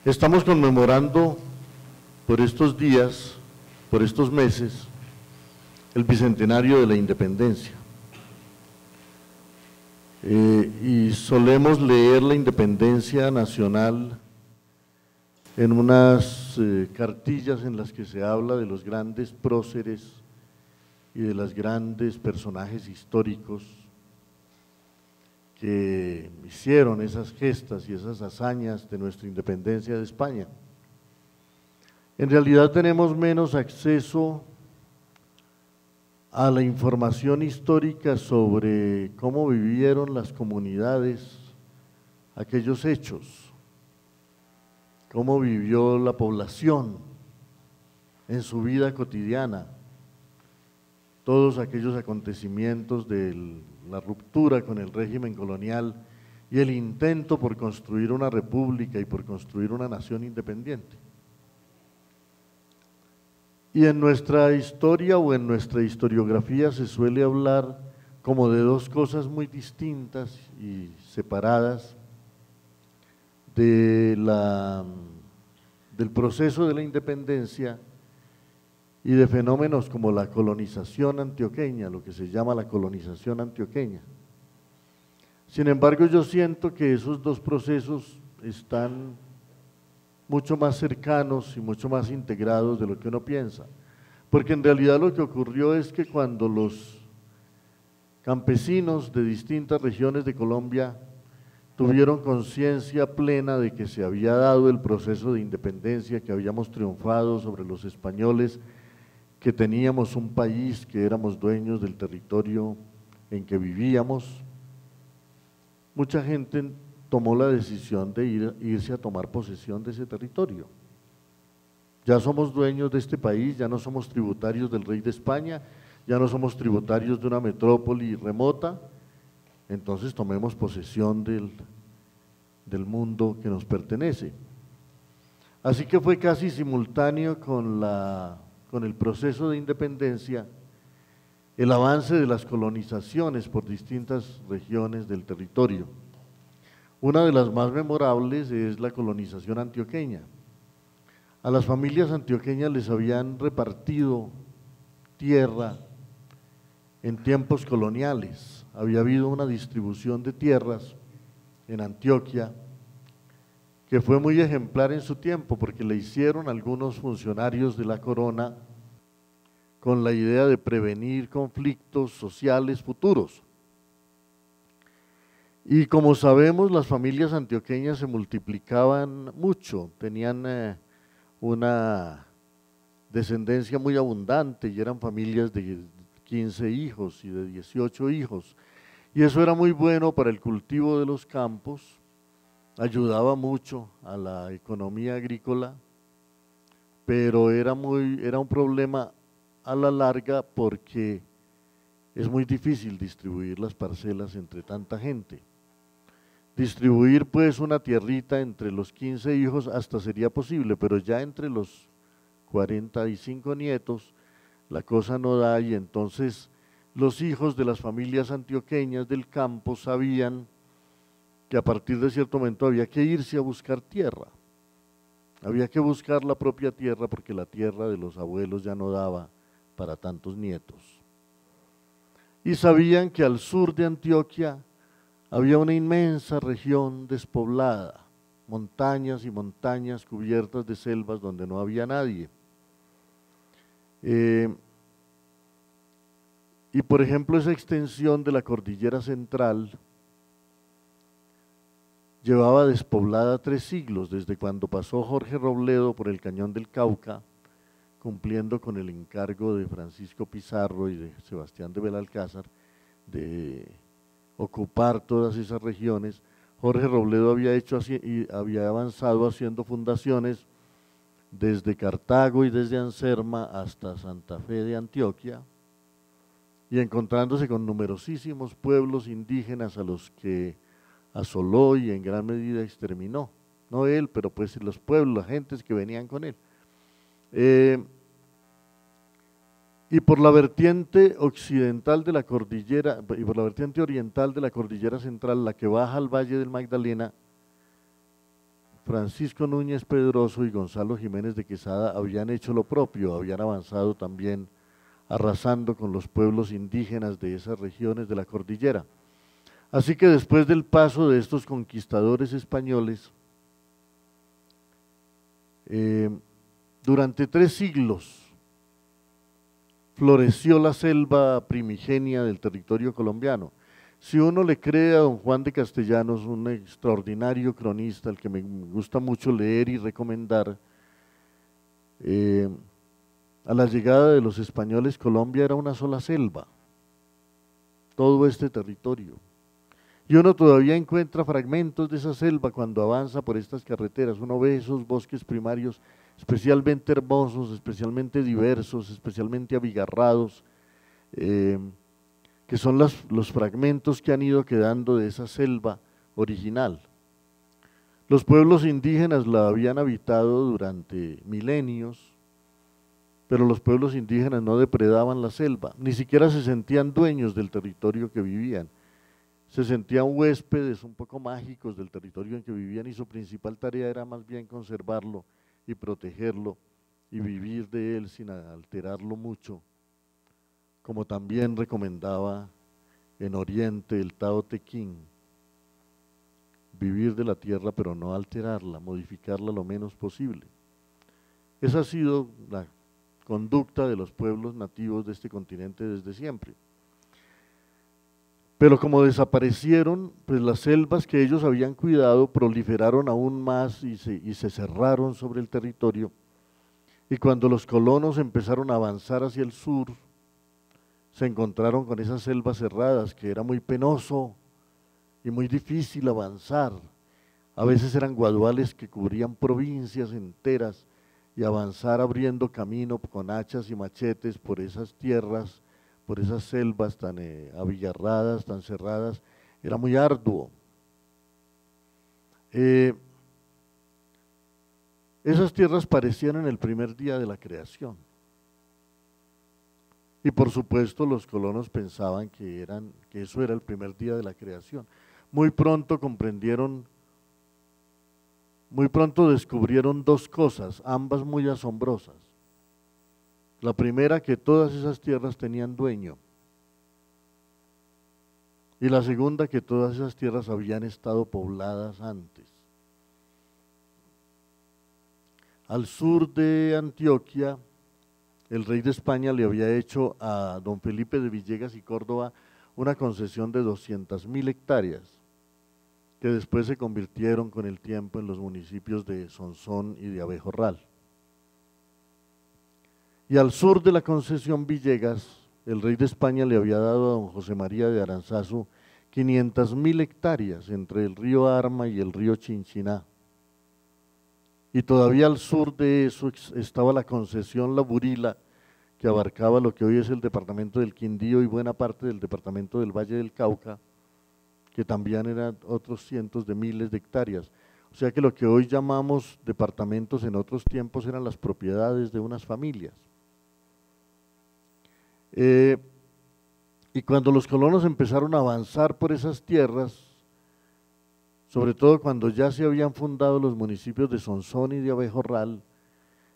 Estamos conmemorando por estos días, por estos meses, el bicentenario de la independencia. Y solemos leer la independencia nacional en unas cartillas en las que se habla de los grandes próceres y de los grandes personajes históricos que hicieron esas gestas y esas hazañas de nuestra independencia de España. En realidad tenemos menos acceso a la información histórica sobre cómo vivieron las comunidades aquellos hechos, cómo vivió la población en su vida cotidiana, todos aquellos acontecimientos de la ruptura con el régimen colonial y el intento por construir una república y por construir una nación independiente. Y en nuestra historia o en nuestra historiografía se suele hablar como de dos cosas muy distintas y separadas del proceso de la independencia y de fenómenos como la colonización antioqueña, lo que se llama la colonización antioqueña. Sin embargo, yo siento que esos dos procesos están mucho más cercanos y mucho más integrados de lo que uno piensa, porque en realidad lo que ocurrió es que cuando los campesinos de distintas regiones de Colombia tuvieron conciencia plena de que se había dado el proceso de independencia, que habíamos triunfado sobre los españoles, que teníamos un país, que éramos dueños del territorio en que vivíamos, mucha gente tomó la decisión de irse a tomar posesión de ese territorio. Ya somos dueños de este país, ya no somos tributarios del rey de España, ya no somos tributarios de una metrópoli remota, entonces tomemos posesión del mundo que nos pertenece. Así que fue casi simultáneo con el proceso de independencia, el avance de las colonizaciones por distintas regiones del territorio. Una de las más memorables es la colonización antioqueña. A las familias antioqueñas les habían repartido tierra en tiempos coloniales, había habido una distribución de tierras en Antioquia que fue muy ejemplar en su tiempo porque le hicieron algunos funcionarios de la corona con la idea de prevenir conflictos sociales futuros. Y como sabemos, las familias antioqueñas se multiplicaban mucho, tenían una descendencia muy abundante y eran familias de 15 hijos y de 18 hijos. Y eso era muy bueno para el cultivo de los campos, ayudaba mucho a la economía agrícola, pero era un problema a la larga porque es muy difícil distribuir las parcelas entre tanta gente. Distribuir pues una tierrita entre los 15 hijos hasta sería posible, pero ya entre los 45 nietos la cosa no da y entonces los hijos de las familias antioqueñas del campo sabían que a partir de cierto momento había que irse a buscar tierra, había que buscar la propia tierra porque la tierra de los abuelos ya no daba para tantos nietos. Y sabían que al sur de Antioquia había una inmensa región despoblada, montañas y montañas cubiertas de selvas donde no había nadie. Y por ejemplo esa extensión de la cordillera central llevaba despoblada 3 siglos, desde cuando pasó Jorge Robledo por el cañón del Cauca, cumpliendo con el encargo de Francisco Pizarro y de Sebastián de Belalcázar de ocupar todas esas regiones. Jorge Robledo había avanzado haciendo fundaciones desde Cartago y desde Anserma hasta Santa Fe de Antioquia y encontrándose con numerosísimos pueblos indígenas a los que asoló y en gran medida exterminó, no él, pero pues los pueblos, las gentes que venían con él. Y por la vertiente occidental de la cordillera, y por la vertiente oriental de la cordillera central, la que baja al Valle del Magdalena, Francisco Núñez Pedroso y Gonzalo Jiménez de Quesada habían hecho lo propio, habían avanzado también arrasando con los pueblos indígenas de esas regiones de la cordillera. Así que después del paso de estos conquistadores españoles, durante 3 siglos floreció la selva primigenia del territorio colombiano. Si uno le cree a don Juan de Castellanos, un extraordinario cronista, al que me gusta mucho leer y recomendar, a la llegada de los españoles Colombia era una sola selva, todo este territorio. Y uno todavía encuentra fragmentos de esa selva cuando avanza por estas carreteras, uno ve esos bosques primarios especialmente hermosos, especialmente diversos, especialmente abigarrados, que son los fragmentos que han ido quedando de esa selva original. Los pueblos indígenas la habían habitado durante milenios, pero los pueblos indígenas no depredaban la selva, ni siquiera se sentían dueños del territorio que vivían, se sentían huéspedes un poco mágicos del territorio en que vivían y su principal tarea era más bien conservarlo y protegerlo y vivir de él sin alterarlo mucho, como también recomendaba en Oriente el Tao Te Ching, vivir de la tierra pero no alterarla, modificarla lo menos posible. Esa ha sido la conducta de los pueblos nativos de este continente desde siempre. Pero como desaparecieron, pues las selvas que ellos habían cuidado proliferaron aún más y se cerraron sobre el territorio. Y cuando los colonos empezaron a avanzar hacia el sur, se encontraron con esas selvas cerradas, que era muy penoso y muy difícil avanzar. A veces eran guaduales que cubrían provincias enteras, y avanzar abriendo camino con hachas y machetes por esas tierras, por esas selvas tan abigarradas, tan cerradas, era muy arduo. Esas tierras parecían en el primer día de la creación. Y por supuesto los colonos pensaban que eso era el primer día de la creación. Muy pronto descubrieron 2 cosas, ambas muy asombrosas. La primera, que todas esas tierras tenían dueño. Y la segunda, que todas esas tierras habían estado pobladas antes. Al sur de Antioquia, el rey de España le había hecho a don Felipe de Villegas y Córdoba una concesión de 200.000 hectáreas, que después se convirtieron con el tiempo en los municipios de Sonsón y de Abejorral. Y al sur de la concesión Villegas, el rey de España le había dado a don José María de Aranzazu 500.000 hectáreas entre el río Arma y el río Chinchiná. Y todavía al sur de eso estaba la concesión La Burila, que abarcaba lo que hoy es el departamento del Quindío y buena parte del departamento del Valle del Cauca, que también eran otros cientos de miles de hectáreas. O sea que lo que hoy llamamos departamentos en otros tiempos eran las propiedades de unas familias. Y cuando los colonos empezaron a avanzar por esas tierras, sobre todo cuando ya se habían fundado los municipios de Sonsón y de Abejorral,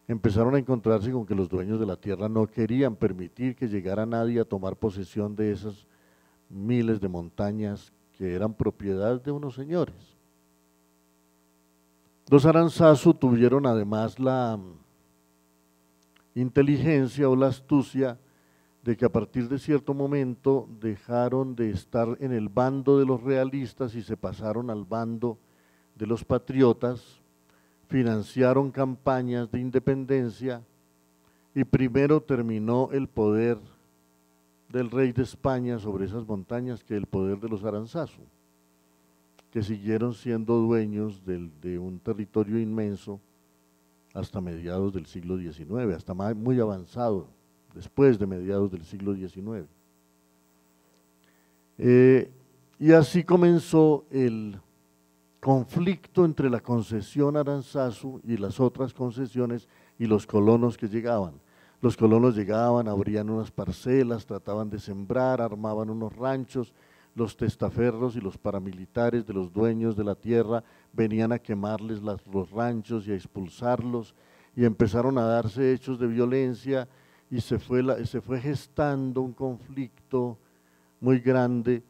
empezaron a encontrarse con que los dueños de la tierra no querían permitir que llegara nadie a tomar posesión de esas miles de montañas que eran propiedad de unos señores. Los Aranzazu tuvieron además la inteligencia o la astucia de que a partir de cierto momento dejaron de estar en el bando de los realistas y se pasaron al bando de los patriotas, financiaron campañas de independencia y primero terminó el poder del rey de España sobre esas montañas que el poder de los Aranzazu, que siguieron siendo dueños de un territorio inmenso hasta mediados del siglo XIX, hasta muy avanzado, después de mediados del siglo XIX. Y así comenzó el conflicto entre la concesión Aranzazu y las otras concesiones y los colonos que llegaban. Los colonos llegaban, abrían unas parcelas, trataban de sembrar, armaban unos ranchos, los testaferros y los paramilitares de los dueños de la tierra venían a quemarles los ranchos y a expulsarlos, y empezaron a darse hechos de violencia, y se fue gestando un conflicto muy grande,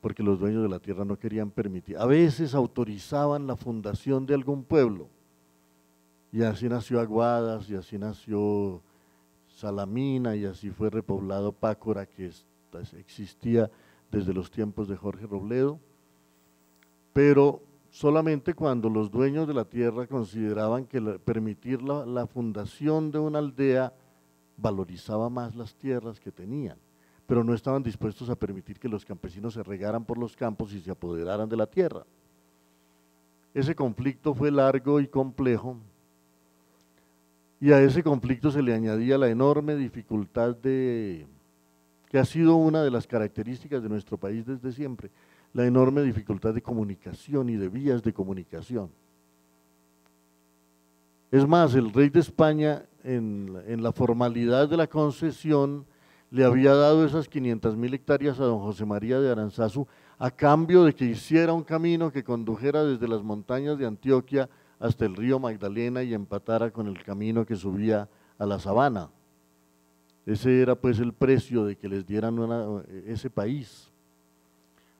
porque los dueños de la tierra no querían permitir. A veces autorizaban la fundación de algún pueblo, y así nació Aguadas, y así nació Salamina, y así fue repoblado Pácora, que existía desde los tiempos de Jorge Robledo, pero solamente cuando los dueños de la tierra consideraban que permitir la fundación de una aldea valorizaba más las tierras que tenían, pero no estaban dispuestos a permitir que los campesinos se regaran por los campos y se apoderaran de la tierra. Ese conflicto fue largo y complejo, y a ese conflicto se le añadía la enorme dificultad que ha sido una de las características de nuestro país desde siempre, la enorme dificultad de comunicación y de vías de comunicación. Es más, el rey de España, en la formalidad de la concesión, le había dado esas 500.000 hectáreas a don José María de Aranzazu a cambio de que hiciera un camino que condujera desde las montañas de Antioquia hasta el río Magdalena y empatara con el camino que subía a la sabana. Ese era pues el precio de que les dieran ese país.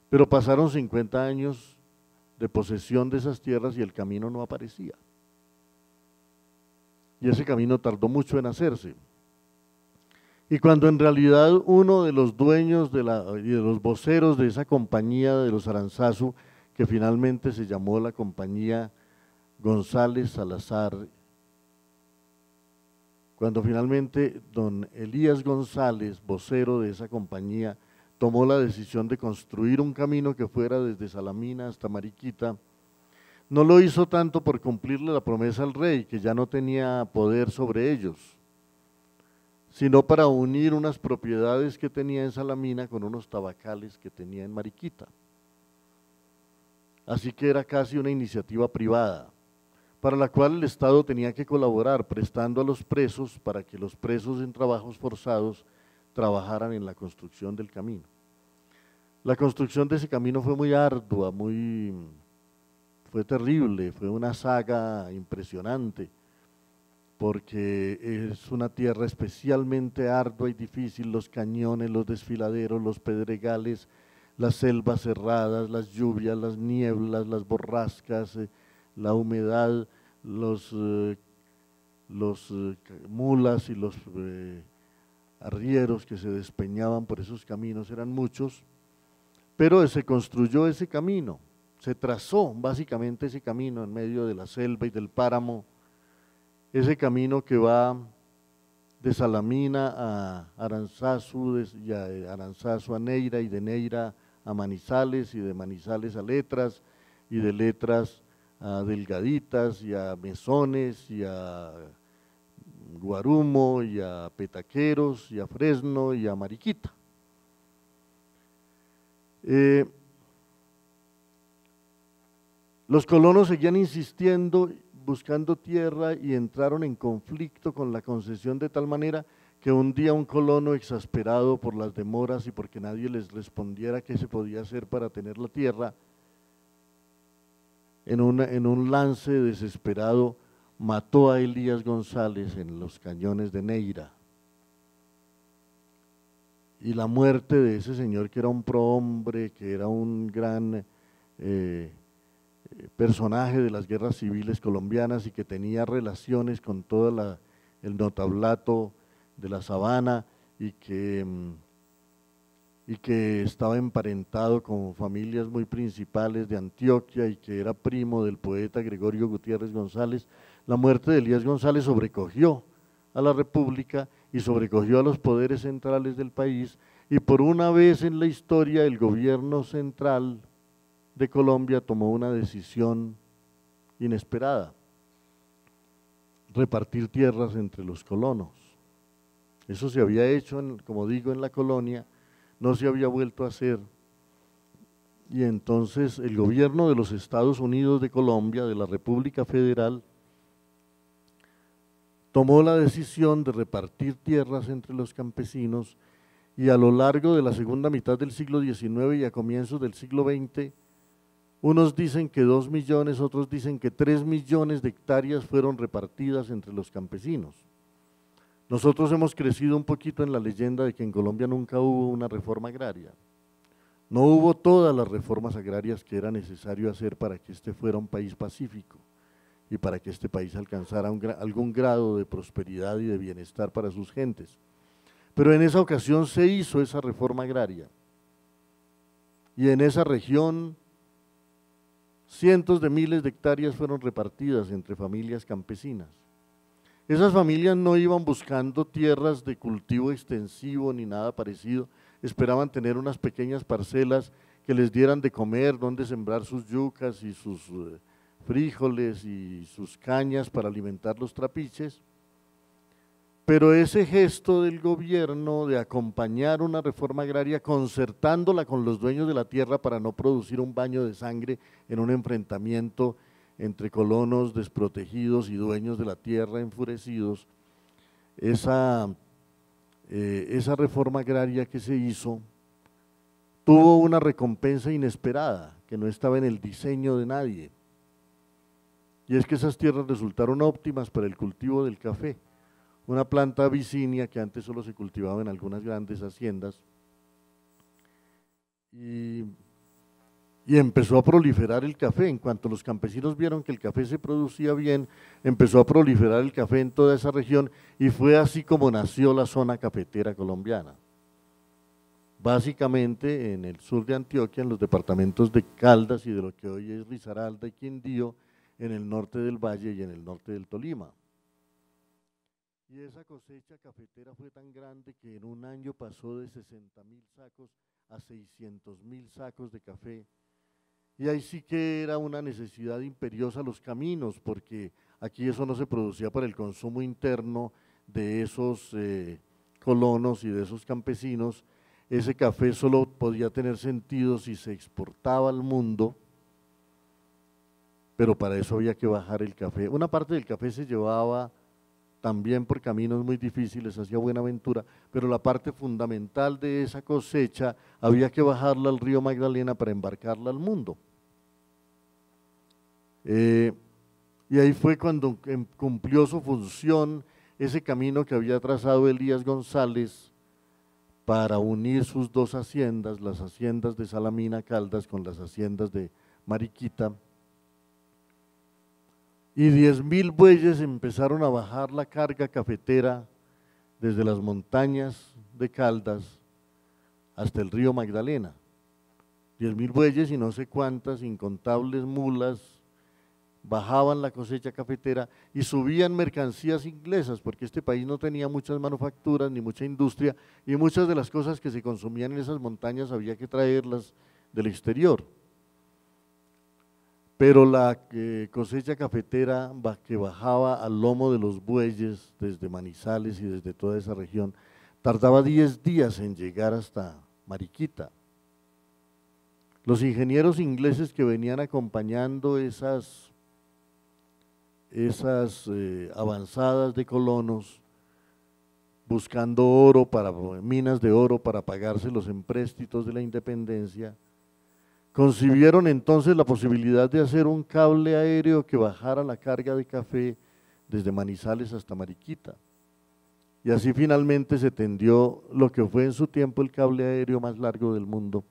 Pero pasaron 50 años de posesión de esas tierras y el camino no aparecía. Y ese camino tardó mucho en hacerse. Y cuando en realidad uno de los dueños y de los voceros de esa compañía de los Aranzazu, que finalmente se llamó la compañía González Salazar, cuando finalmente don Elías González, vocero de esa compañía, tomó la decisión de construir un camino que fuera desde Salamina hasta Mariquita, no lo hizo tanto por cumplirle la promesa al rey, que ya no tenía poder sobre ellos, sino para unir unas propiedades que tenía en Salamina con unos tabacales que tenía en Mariquita. Así que era casi una iniciativa privada, para la cual el Estado tenía que colaborar prestando a los presos para que los presos en trabajos forzados trabajaran en la construcción del camino. La construcción de ese camino fue muy ardua, fue terrible, fue una saga impresionante, porque es una tierra especialmente ardua y difícil, los cañones, los desfiladeros, los pedregales, las selvas cerradas, las lluvias, las nieblas, las borrascas, la humedad, los mulas y los arrieros que se despeñaban por esos caminos eran muchos, pero se construyó ese camino, se trazó básicamente ese camino en medio de la selva y del páramo, ese camino que va de Salamina a Aranzazu, y a Aranzazu a Neira, y de Neira a Manizales, y de Manizales a Letras, y de Letras a Delgaditas, y a Mesones, y a Guarumo, y a Petaqueros, y a Fresno, y a Mariquita. Los colonos seguían insistiendo, buscando tierra, y entraron en conflicto con la concesión de tal manera que un día un colono, exasperado por las demoras y porque nadie les respondiera qué se podía hacer para tener la tierra, en un lance desesperado mató a Elías González en los cañones de Neira. Y la muerte de ese señor, que era un prohombre, que era un gran personaje de las guerras civiles colombianas y que tenía relaciones con todo el notablato de la sabana, y que estaba emparentado con familias muy principales de Antioquia, y que era primo del poeta Gregorio Gutiérrez González. La muerte de Elías González sobrecogió a la República y sobrecogió a los poderes centrales del país, y por una vez en la historia el gobierno central de Colombia tomó una decisión inesperada: repartir tierras entre los colonos. Eso se había hecho, como digo, en la colonia, no se había vuelto a hacer, y entonces el gobierno de los Estados Unidos de Colombia, de la República Federal, tomó la decisión de repartir tierras entre los campesinos, y a lo largo de la segunda mitad del siglo XIX y a comienzos del siglo XX, unos dicen que 2 millones, otros dicen que 3 millones de hectáreas fueron repartidas entre los campesinos. Nosotros hemos crecido un poquito en la leyenda de que en Colombia nunca hubo una reforma agraria. No hubo todas las reformas agrarias que era necesario hacer para que este fuera un país pacífico y para que este país alcanzara algún grado de prosperidad y de bienestar para sus gentes. Pero en esa ocasión se hizo esa reforma agraria y en esa región cientos de miles de hectáreas fueron repartidas entre familias campesinas. Esas familias no iban buscando tierras de cultivo extensivo ni nada parecido, esperaban tener unas pequeñas parcelas que les dieran de comer, donde sembrar sus yucas y sus frijoles y sus cañas para alimentar los trapiches. Pero ese gesto del gobierno de acompañar una reforma agraria concertándola con los dueños de la tierra para no producir un baño de sangre en un enfrentamiento entre colonos desprotegidos y dueños de la tierra enfurecidos, esa reforma agraria que se hizo tuvo una recompensa inesperada que no estaba en el diseño de nadie, y es que esas tierras resultaron óptimas para el cultivo del café, una planta abisinia que antes solo se cultivaba en algunas grandes haciendas, y empezó a proliferar el café. En cuanto los campesinos vieron que el café se producía bien, empezó a proliferar el café en toda esa región y fue así como nació la zona cafetera colombiana. Básicamente en el sur de Antioquia, en los departamentos de Caldas y de lo que hoy es Risaralda y Quindío, en el norte del Valle y en el norte del Tolima. Y esa cosecha cafetera fue tan grande que en un año pasó de 60.000 sacos a 600.000 sacos de café. Y ahí sí que era una necesidad imperiosa los caminos, porque aquí eso no se producía para el consumo interno de esos colonos y de esos campesinos. Ese café solo podía tener sentido si se exportaba al mundo, pero para eso había que bajar el café. Una parte del café se llevaba también por caminos muy difíciles hacia Buenaventura, pero la parte fundamental de esa cosecha había que bajarla al río Magdalena para embarcarla al mundo. Y ahí fue cuando cumplió su función ese camino que había trazado Elías González para unir sus dos haciendas, las haciendas de Salamina Caldas con las haciendas de Mariquita, y 10.000 bueyes empezaron a bajar la carga cafetera desde las montañas de Caldas hasta el río Magdalena. 10.000 bueyes y no sé cuántas incontables mulas bajaban la cosecha cafetera y subían mercancías inglesas, porque este país no tenía muchas manufacturas ni mucha industria, y muchas de las cosas que se consumían en esas montañas había que traerlas del exterior. Pero la cosecha cafetera que bajaba al lomo de los bueyes desde Manizales y desde toda esa región, tardaba 10 días en llegar hasta Mariquita. Los ingenieros ingleses que venían acompañando esas avanzadas de colonos, buscando oro minas de oro para pagarse los empréstitos de la independencia, concibieron entonces la posibilidad de hacer un cable aéreo que bajara la carga de café desde Manizales hasta Mariquita. Y así finalmente se tendió lo que fue en su tiempo el cable aéreo más largo del mundo,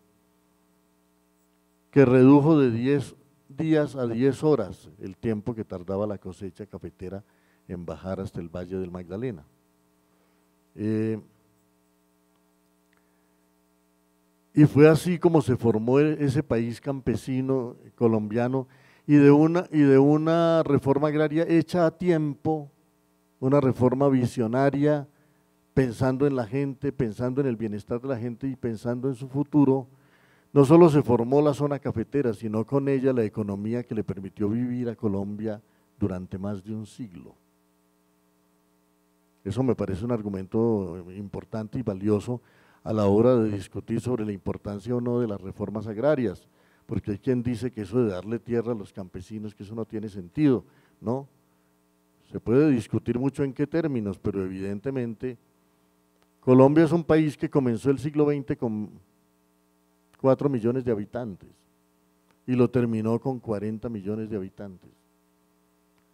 que redujo de 10 días a 10 horas el tiempo que tardaba la cosecha cafetera en bajar hasta el Valle del Magdalena. Y fue así como se formó ese país campesino colombiano, y de una reforma agraria hecha a tiempo, una reforma visionaria, pensando en la gente, pensando en el bienestar de la gente y pensando en su futuro. No solo se formó la zona cafetera, sino con ella la economía que le permitió vivir a Colombia durante más de un siglo. Eso me parece un argumento importante y valioso a la hora de discutir sobre la importancia o no de las reformas agrarias, porque hay quien dice que eso de darle tierra a los campesinos, que eso no tiene sentido, ¿no? Se puede discutir mucho en qué términos, pero evidentemente Colombia es un país que comenzó el siglo XX con 4 millones de habitantes y lo terminó con 40 millones de habitantes.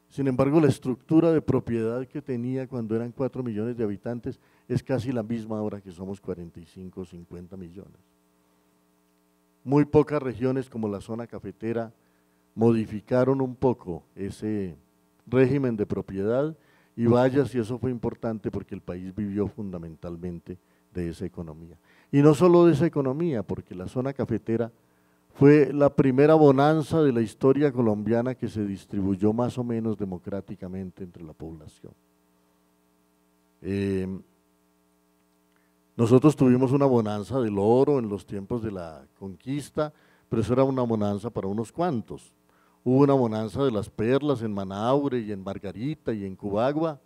Sin embargo, la estructura de propiedad que tenía cuando eran 4 millones de habitantes es casi la misma ahora que somos 45 o 50 millones. Muy pocas regiones como la zona cafetera modificaron un poco ese régimen de propiedad y vaya si eso fue importante porque el país vivió fundamentalmente de esa economía. Y no solo de esa economía, porque la zona cafetera fue la primera bonanza de la historia colombiana que se distribuyó más o menos democráticamente entre la población. Nosotros tuvimos una bonanza del oro en los tiempos de la conquista, pero eso era una bonanza para unos cuantos. Hubo una bonanza de las perlas en Manaure y en Margarita y en Cubagua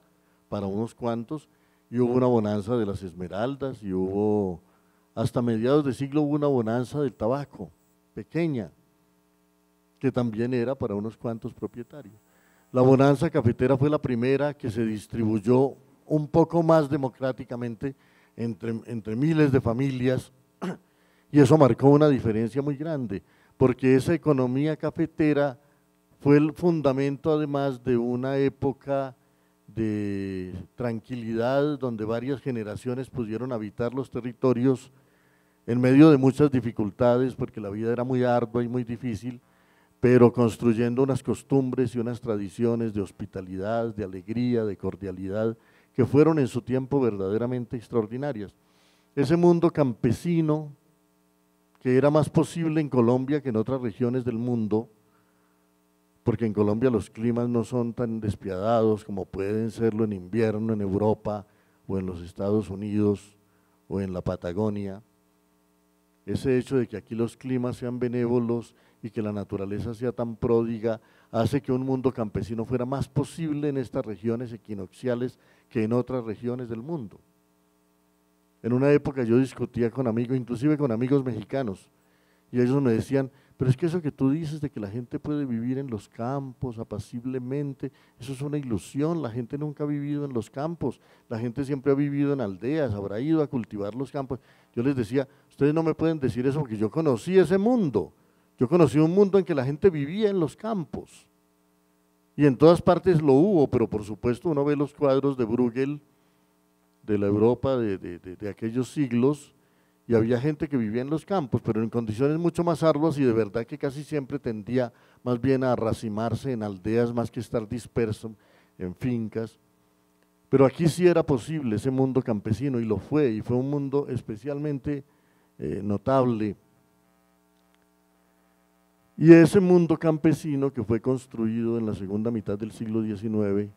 para unos cuantos, y hubo una bonanza de las esmeraldas, y hubo, hasta mediados de siglo hubo una bonanza del tabaco, pequeña, que también era para unos cuantos propietarios. La bonanza cafetera fue la primera que se distribuyó un poco más democráticamente entre miles de familias, y eso marcó una diferencia muy grande, porque esa economía cafetera fue el fundamento además de una época de tranquilidad donde varias generaciones pudieron habitar los territorios en medio de muchas dificultades porque la vida era muy ardua y muy difícil, pero construyendo unas costumbres y unas tradiciones de hospitalidad, de alegría, de cordialidad, que fueron en su tiempo verdaderamente extraordinarias. Ese mundo campesino, que era más posible en Colombia que en otras regiones del mundo, porque en Colombia los climas no son tan despiadados como pueden serlo en invierno en Europa o en los Estados Unidos o en la Patagonia. Ese hecho de que aquí los climas sean benévolos y que la naturaleza sea tan pródiga hace que un mundo campesino fuera más posible en estas regiones equinocciales que en otras regiones del mundo. En una época yo discutía con amigos, inclusive con amigos mexicanos, y ellos me decían, pero es que eso que tú dices de que la gente puede vivir en los campos apaciblemente, eso es una ilusión, la gente nunca ha vivido en los campos, la gente siempre ha vivido en aldeas, habrá ido a cultivar los campos. Yo les decía, ustedes no me pueden decir eso porque yo conocí ese mundo, yo conocí un mundo en que la gente vivía en los campos, y en todas partes lo hubo, pero por supuesto uno ve los cuadros de Bruegel, de la Europa de aquellos siglos, y había gente que vivía en los campos, pero en condiciones mucho más arduas y de verdad que casi siempre tendía más bien a racimarse en aldeas más que estar disperso en fincas. Pero aquí sí era posible ese mundo campesino y lo fue, y fue un mundo especialmente notable. Y ese mundo campesino que fue construido en la segunda mitad del siglo XIX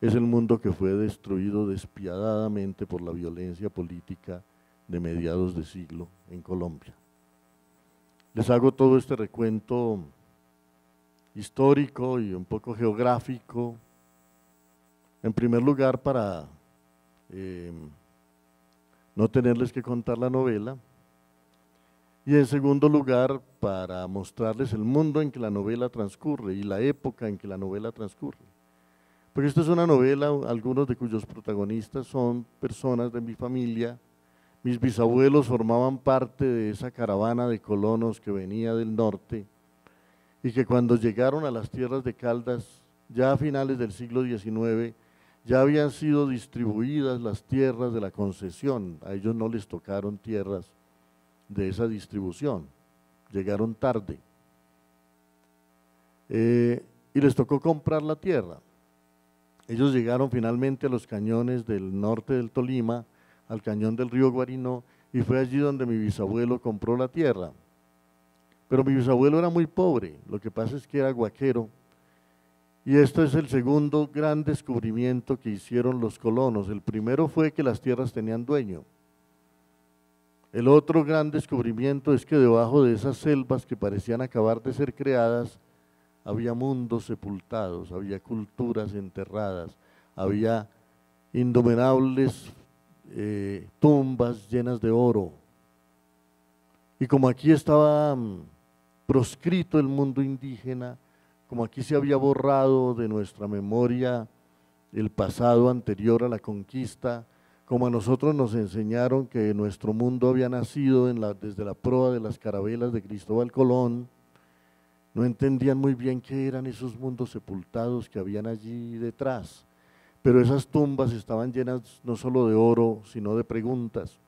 es el mundo que fue destruido despiadadamente por la violencia política de mediados de siglo en Colombia. Les hago todo este recuento histórico y un poco geográfico, en primer lugar para no tenerles que contar la novela, y en segundo lugar para mostrarles el mundo en que la novela transcurre y la época en que la novela transcurre. Porque esta es una novela, algunos de cuyos protagonistas son personas de mi familia. Mis bisabuelos formaban parte de esa caravana de colonos que venía del norte y que cuando llegaron a las tierras de Caldas, ya a finales del siglo XIX, ya habían sido distribuidas las tierras de la concesión, a ellos no les tocaron tierras de esa distribución, llegaron tarde y les tocó comprar la tierra. Ellos llegaron finalmente a los cañones del norte del Tolima, al cañón del río Guarinó, y fue allí donde mi bisabuelo compró la tierra. Pero mi bisabuelo era muy pobre, lo que pasa es que era guaquero, y este es el segundo gran descubrimiento que hicieron los colonos. El primero fue que las tierras tenían dueño. El otro gran descubrimiento es que debajo de esas selvas que parecían acabar de ser creadas, había mundos sepultados, había culturas enterradas, había innumerables tumbas llenas de oro. Y como aquí estaba proscrito el mundo indígena, como aquí se había borrado de nuestra memoria el pasado anterior a la conquista, como a nosotros nos enseñaron que nuestro mundo había nacido desde la proa de las carabelas de Cristóbal Colón, no entendían muy bien qué eran esos mundos sepultados que habían allí detrás, pero esas tumbas estaban llenas no solo de oro, sino de preguntas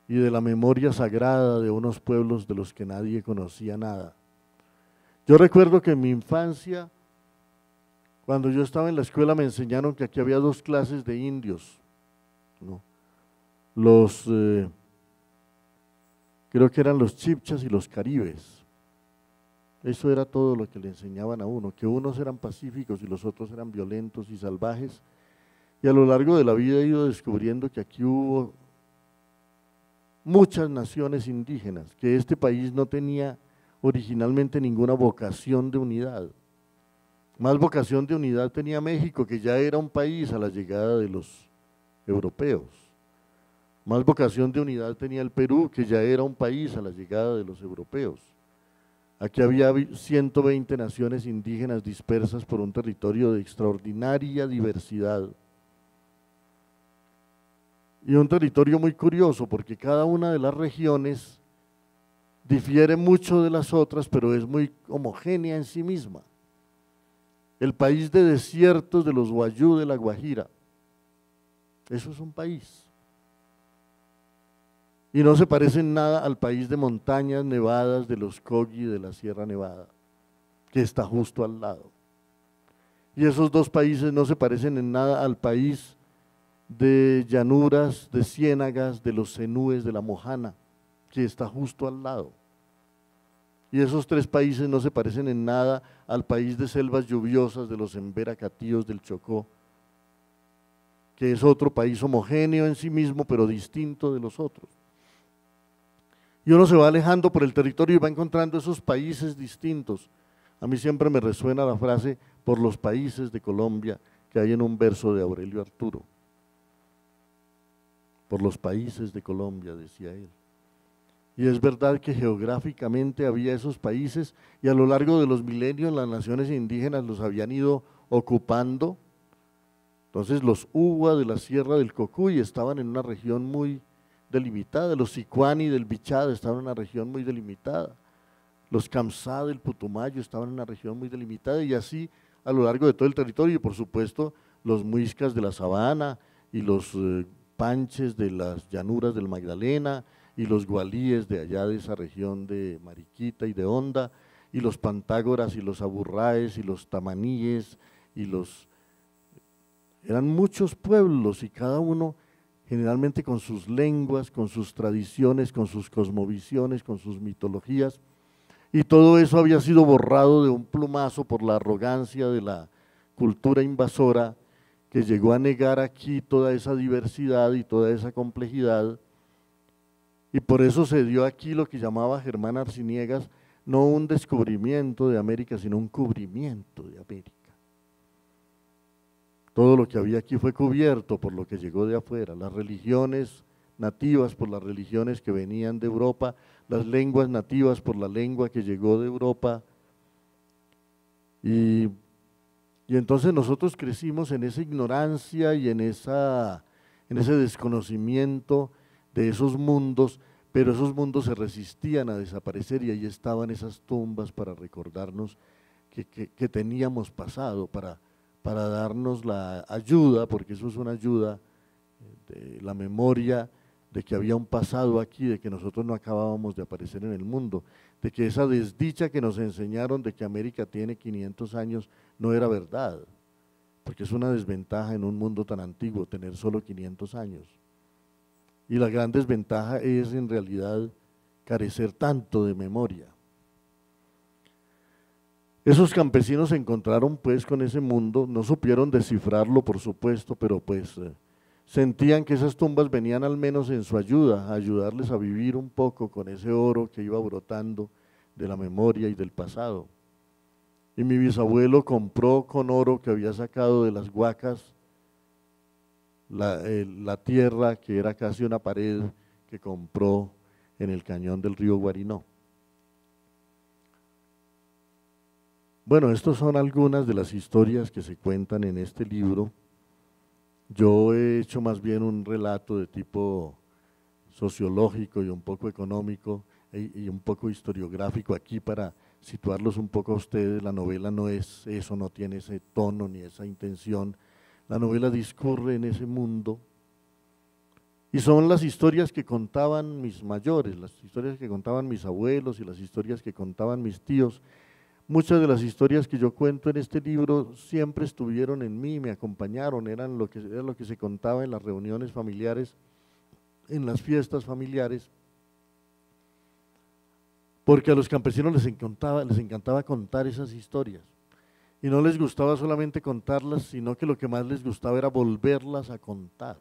y de la memoria sagrada de unos pueblos de los que nadie conocía nada. Yo recuerdo que en mi infancia, cuando yo estaba en la escuela, me enseñaron que aquí había dos clases de indios, ¿no? Creo que eran los chibchas y los caribes. Eso era todo lo que le enseñaban a uno, que unos eran pacíficos y los otros eran violentos y salvajes. Y a lo largo de la vida he ido descubriendo que aquí hubo muchas naciones indígenas, que este país no tenía originalmente ninguna vocación de unidad. Más vocación de unidad tenía México, que ya era un país a la llegada de los europeos. Más vocación de unidad tenía el Perú, que ya era un país a la llegada de los europeos. Aquí había 120 naciones indígenas dispersas por un territorio de extraordinaria diversidad. Y un territorio muy curioso, porque cada una de las regiones difiere mucho de las otras, pero es muy homogénea en sí misma. El país de desiertos de los Wayuu de la Guajira, eso es un país. Y no se parece en nada al país de montañas nevadas de los Kogi de la Sierra Nevada, que está justo al lado. Y esos dos países no se parecen en nada al país de llanuras, de ciénagas, de los zenúes de la Mojana, que está justo al lado. Y esos tres países no se parecen en nada al país de selvas lluviosas de los Embera-Catíos del Chocó, que es otro país homogéneo en sí mismo, pero distinto de los otros. Y uno se va alejando por el territorio y va encontrando esos países distintos. A mí siempre me resuena la frase por los países de Colombia que hay en un verso de Aurelio Arturo. Por los países de Colombia, decía él. Y es verdad que geográficamente había esos países y a lo largo de los milenios las naciones indígenas los habían ido ocupando. Entonces los Uwa de la Sierra del Cocuy estaban en una región muy delimitada, los Sicuani del Bichada estaban en una región muy delimitada, los Kamsá del Putumayo estaban en una región muy delimitada y así a lo largo de todo el territorio y por supuesto los Muiscas de la Sabana y los Panches de las llanuras del Magdalena y los Gualíes de allá de esa región de Mariquita y de Honda y los Pantágoras y los Aburraes y los Tamaníes y eran muchos pueblos y cada uno generalmente con sus lenguas, con sus tradiciones, con sus cosmovisiones, con sus mitologías, y todo eso había sido borrado de un plumazo por la arrogancia de la cultura invasora que llegó a negar aquí toda esa diversidad y toda esa complejidad, y por eso se dio aquí lo que llamaba Germán Arciniegas, no un descubrimiento de América, sino un cubrimiento de América. Todo lo que había aquí fue cubierto por lo que llegó de afuera, las religiones nativas por las religiones que venían de Europa, las lenguas nativas por la lengua que llegó de Europa. Y entonces nosotros crecimos en esa ignorancia y en ese desconocimiento de esos mundos, pero esos mundos se resistían a desaparecer y ahí estaban esas tumbas para recordarnos que teníamos pasado, para darnos la ayuda, porque eso es una ayuda, de la memoria de que había un pasado aquí, de que nosotros no acabábamos de aparecer en el mundo, de que esa desdicha que nos enseñaron de que América tiene 500 años no era verdad, porque es una desventaja en un mundo tan antiguo tener solo 500 años. Y la gran desventaja es en realidad carecer tanto de memoria. Esos campesinos se encontraron pues con ese mundo, no supieron descifrarlo por supuesto, pero pues sentían que esas tumbas venían al menos en su ayuda, a ayudarles a vivir un poco con ese oro que iba brotando de la memoria y del pasado. Y mi bisabuelo compró con oro que había sacado de las huacas la tierra que era casi una pared que compró en el cañón del río Guarinó. Bueno, estas son algunas de las historias que se cuentan en este libro Yo he hecho más bien un relato de tipo sociológico y un poco económico y un poco historiográfico aquí para situarlos un poco a ustedes. La novela no es eso, no tiene ese tono ni esa intención. La novela discurre en ese mundo y son las historias que contaban mis mayores, las historias que contaban mis abuelos y las historias que contaban mis tíos. Muchas de las historias que yo cuento en este libro siempre estuvieron en mí, me acompañaron, era lo que se contaba en las reuniones familiares, en las fiestas familiares, porque a los campesinos les encantaba contar esas historias. Y no les gustaba solamente contarlas, sino que lo que más les gustaba era volverlas a contar,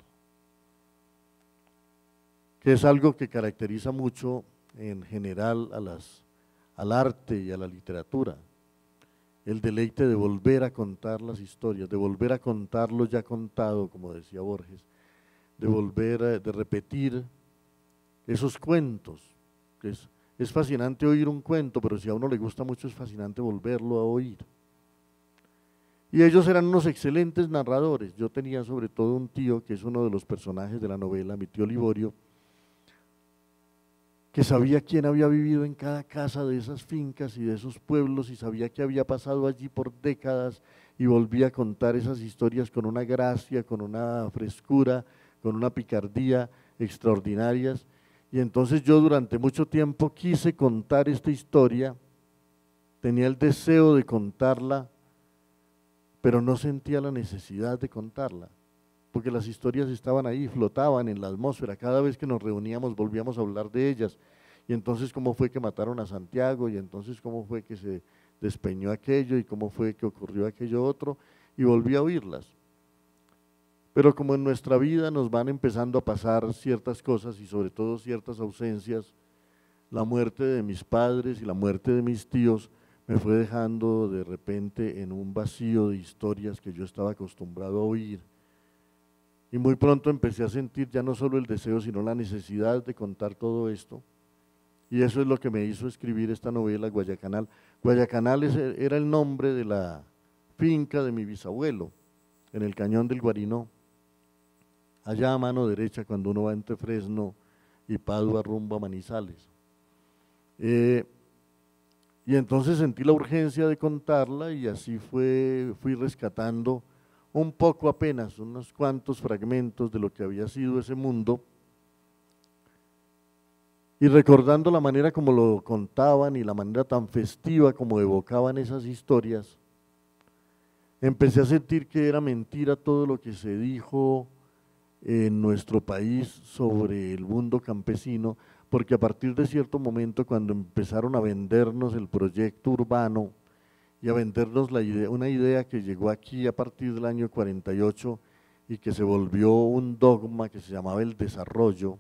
que es algo que caracteriza mucho en general al arte y a la literatura. El deleite de volver a contar las historias, de volver a contar lo ya contado, como decía Borges, de repetir esos cuentos, que es fascinante oír un cuento, pero si a uno le gusta mucho es fascinante volverlo a oír. Y ellos eran unos excelentes narradores. Yo tenía sobre todo un tío, que es uno de los personajes de la novela, mi tío Liborio, que sabía quién había vivido en cada casa de esas fincas y de esos pueblos y sabía qué había pasado allí por décadas y volvía a contar esas historias con una gracia, con una frescura, con una picardía extraordinarias. Y entonces yo durante mucho tiempo quise contar esta historia, tenía el deseo de contarla, pero no sentía la necesidad de contarla, porque las historias estaban ahí, flotaban en la atmósfera, cada vez que nos reuníamos volvíamos a hablar de ellas, y entonces cómo fue que mataron a Santiago, y entonces cómo fue que se despeñó aquello, y cómo fue que ocurrió aquello otro, y volví a oírlas. Pero como en nuestra vida nos van empezando a pasar ciertas cosas, y sobre todo ciertas ausencias, la muerte de mis padres y la muerte de mis tíos me fue dejando de repente en un vacío de historias que yo estaba acostumbrado a oír. Y muy pronto empecé a sentir ya no solo el deseo, sino la necesidad de contar todo esto. Y eso es lo que me hizo escribir esta novela, Guayacanal. Guayacanal era el nombre de la finca de mi bisabuelo, en el Cañón del Guarinó, allá a mano derecha cuando uno va entre Fresno y Padua rumbo a Manizales. Y entonces sentí la urgencia de contarla y así fui rescatando un poco apenas, unos cuantos fragmentos de lo que había sido ese mundo y recordando la manera como lo contaban y la manera tan festiva como evocaban esas historias, empecé a sentir que era mentira todo lo que se dijo en nuestro país sobre el mundo campesino, porque a partir de cierto momento cuando empezaron a vendernos el proyecto urbano y a vendernos una idea que llegó aquí a partir del año 48 y que se volvió un dogma que se llamaba el desarrollo.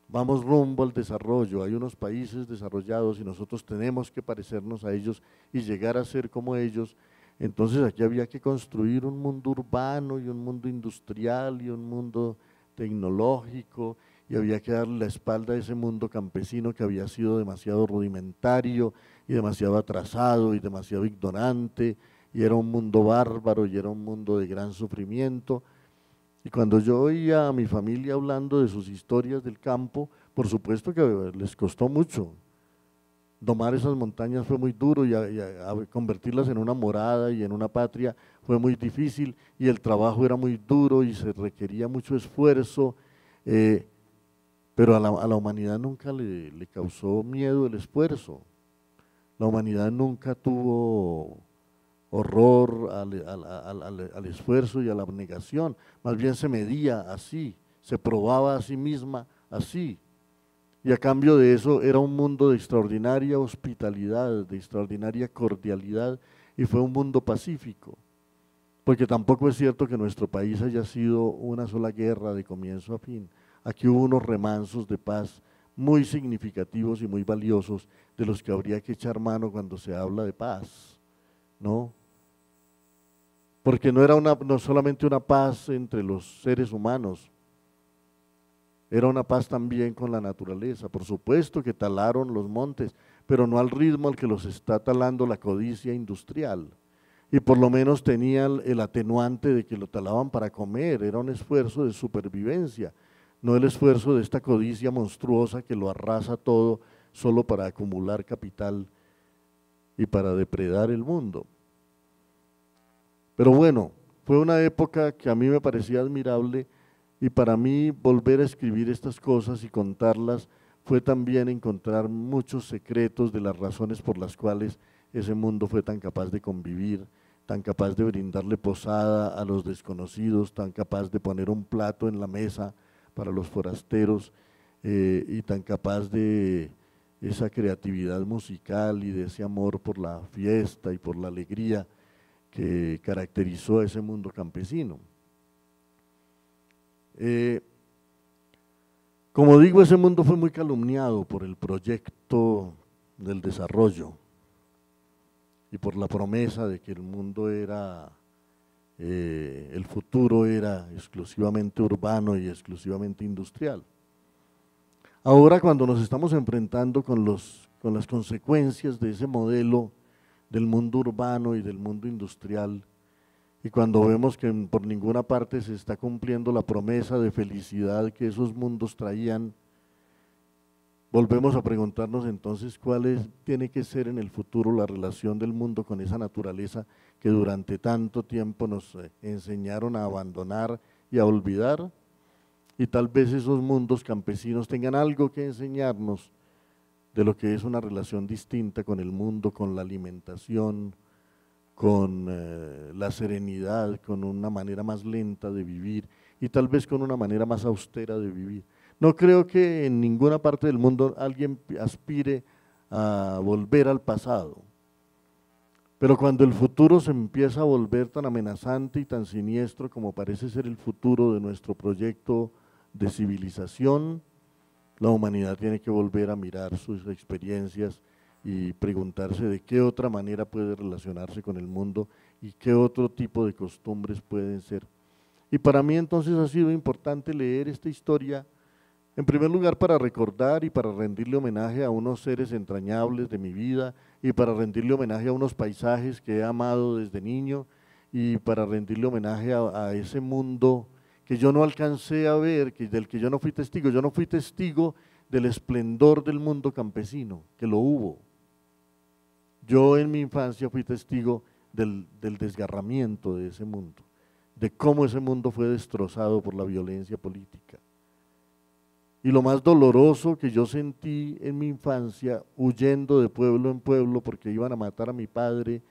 Vamos rumbo al desarrollo, hay unos países desarrollados y nosotros tenemos que parecernos a ellos y llegar a ser como ellos. Entonces aquí había que construir un mundo urbano y un mundo industrial y un mundo tecnológico y había que darle la espalda a ese mundo campesino que había sido demasiado rudimentario y demasiado atrasado y demasiado ignorante y era un mundo bárbaro y era un mundo de gran sufrimiento. Y cuando yo oía a mi familia hablando de sus historias del campo, por supuesto que les costó mucho. Domar esas montañas fue muy duro y a convertirlas en una morada y en una patria fue muy difícil y el trabajo era muy duro y se requería mucho esfuerzo, pero a la humanidad nunca le causó miedo el esfuerzo. La humanidad nunca tuvo horror al esfuerzo y a la abnegación, más bien se medía así, se probaba a sí misma así. Y a cambio de eso era un mundo de extraordinaria hospitalidad, de extraordinaria cordialidad y fue un mundo pacífico, porque tampoco es cierto que nuestro país haya sido una sola guerra de comienzo a fin. Aquí hubo unos remansos de paz muy significativos y muy valiosos de los que habría que echar mano cuando se habla de paz, ¿no? Porque no era no solamente una paz entre los seres humanos, era una paz también con la naturaleza. Por supuesto que talaron los montes, pero no al ritmo al que los está talando la codicia industrial. y por lo menos tenía el atenuante de que lo talaban para comer, era un esfuerzo de supervivencia, no el esfuerzo de esta codicia monstruosa que lo arrasa todo solo para acumular capital y para depredar el mundo. Pero bueno, fue una época que a mí me parecía admirable y para mí volver a escribir estas cosas y contarlas fue también encontrar muchos secretos de las razones por las cuales ese mundo fue tan capaz de convivir, tan capaz de brindarle posada a los desconocidos, tan capaz de poner un plato en la mesa para los forasteros y tan capaz de esa creatividad musical y de ese amor por la fiesta y por la alegría que caracterizó a ese mundo campesino. Como digo, ese mundo fue muy calumniado por el proyecto del desarrollo y por la promesa de que el mundo era, el futuro era exclusivamente urbano y exclusivamente industrial. Ahora, cuando nos estamos enfrentando con las consecuencias de ese modelo del mundo urbano y del mundo industrial, y cuando vemos que por ninguna parte se está cumpliendo la promesa de felicidad que esos mundos traían, volvemos a preguntarnos entonces tiene que ser en el futuro la relación del mundo con esa naturaleza que durante tanto tiempo nos enseñaron a abandonar y a olvidar, y tal vez esos mundos campesinos tengan algo que enseñarnos de lo que es una relación distinta con el mundo, con la alimentación, con la serenidad, con una manera más lenta de vivir y tal vez con una manera más austera de vivir. No creo que en ninguna parte del mundo alguien aspire a volver al pasado, pero cuando el futuro se empieza a volver tan amenazante y tan siniestro como parece ser el futuro de nuestro proyecto de civilización, la humanidad tiene que volver a mirar sus experiencias y preguntarse de qué otra manera puede relacionarse con el mundo y qué otro tipo de costumbres pueden ser. Y para mí entonces ha sido importante leer esta historia, en primer lugar para recordar y para rendirle homenaje a unos seres entrañables de mi vida y para rendirle homenaje a unos paisajes que he amado desde niño y para rendirle homenaje a ese mundo que yo no alcancé a ver, del que yo no fui testigo del esplendor del mundo campesino, que lo hubo. Yo en mi infancia fui testigo del desgarramiento de ese mundo, de cómo ese mundo fue destrozado por la violencia política. Y lo más doloroso que yo sentí en mi infancia, huyendo de pueblo en pueblo porque iban a matar a mi padre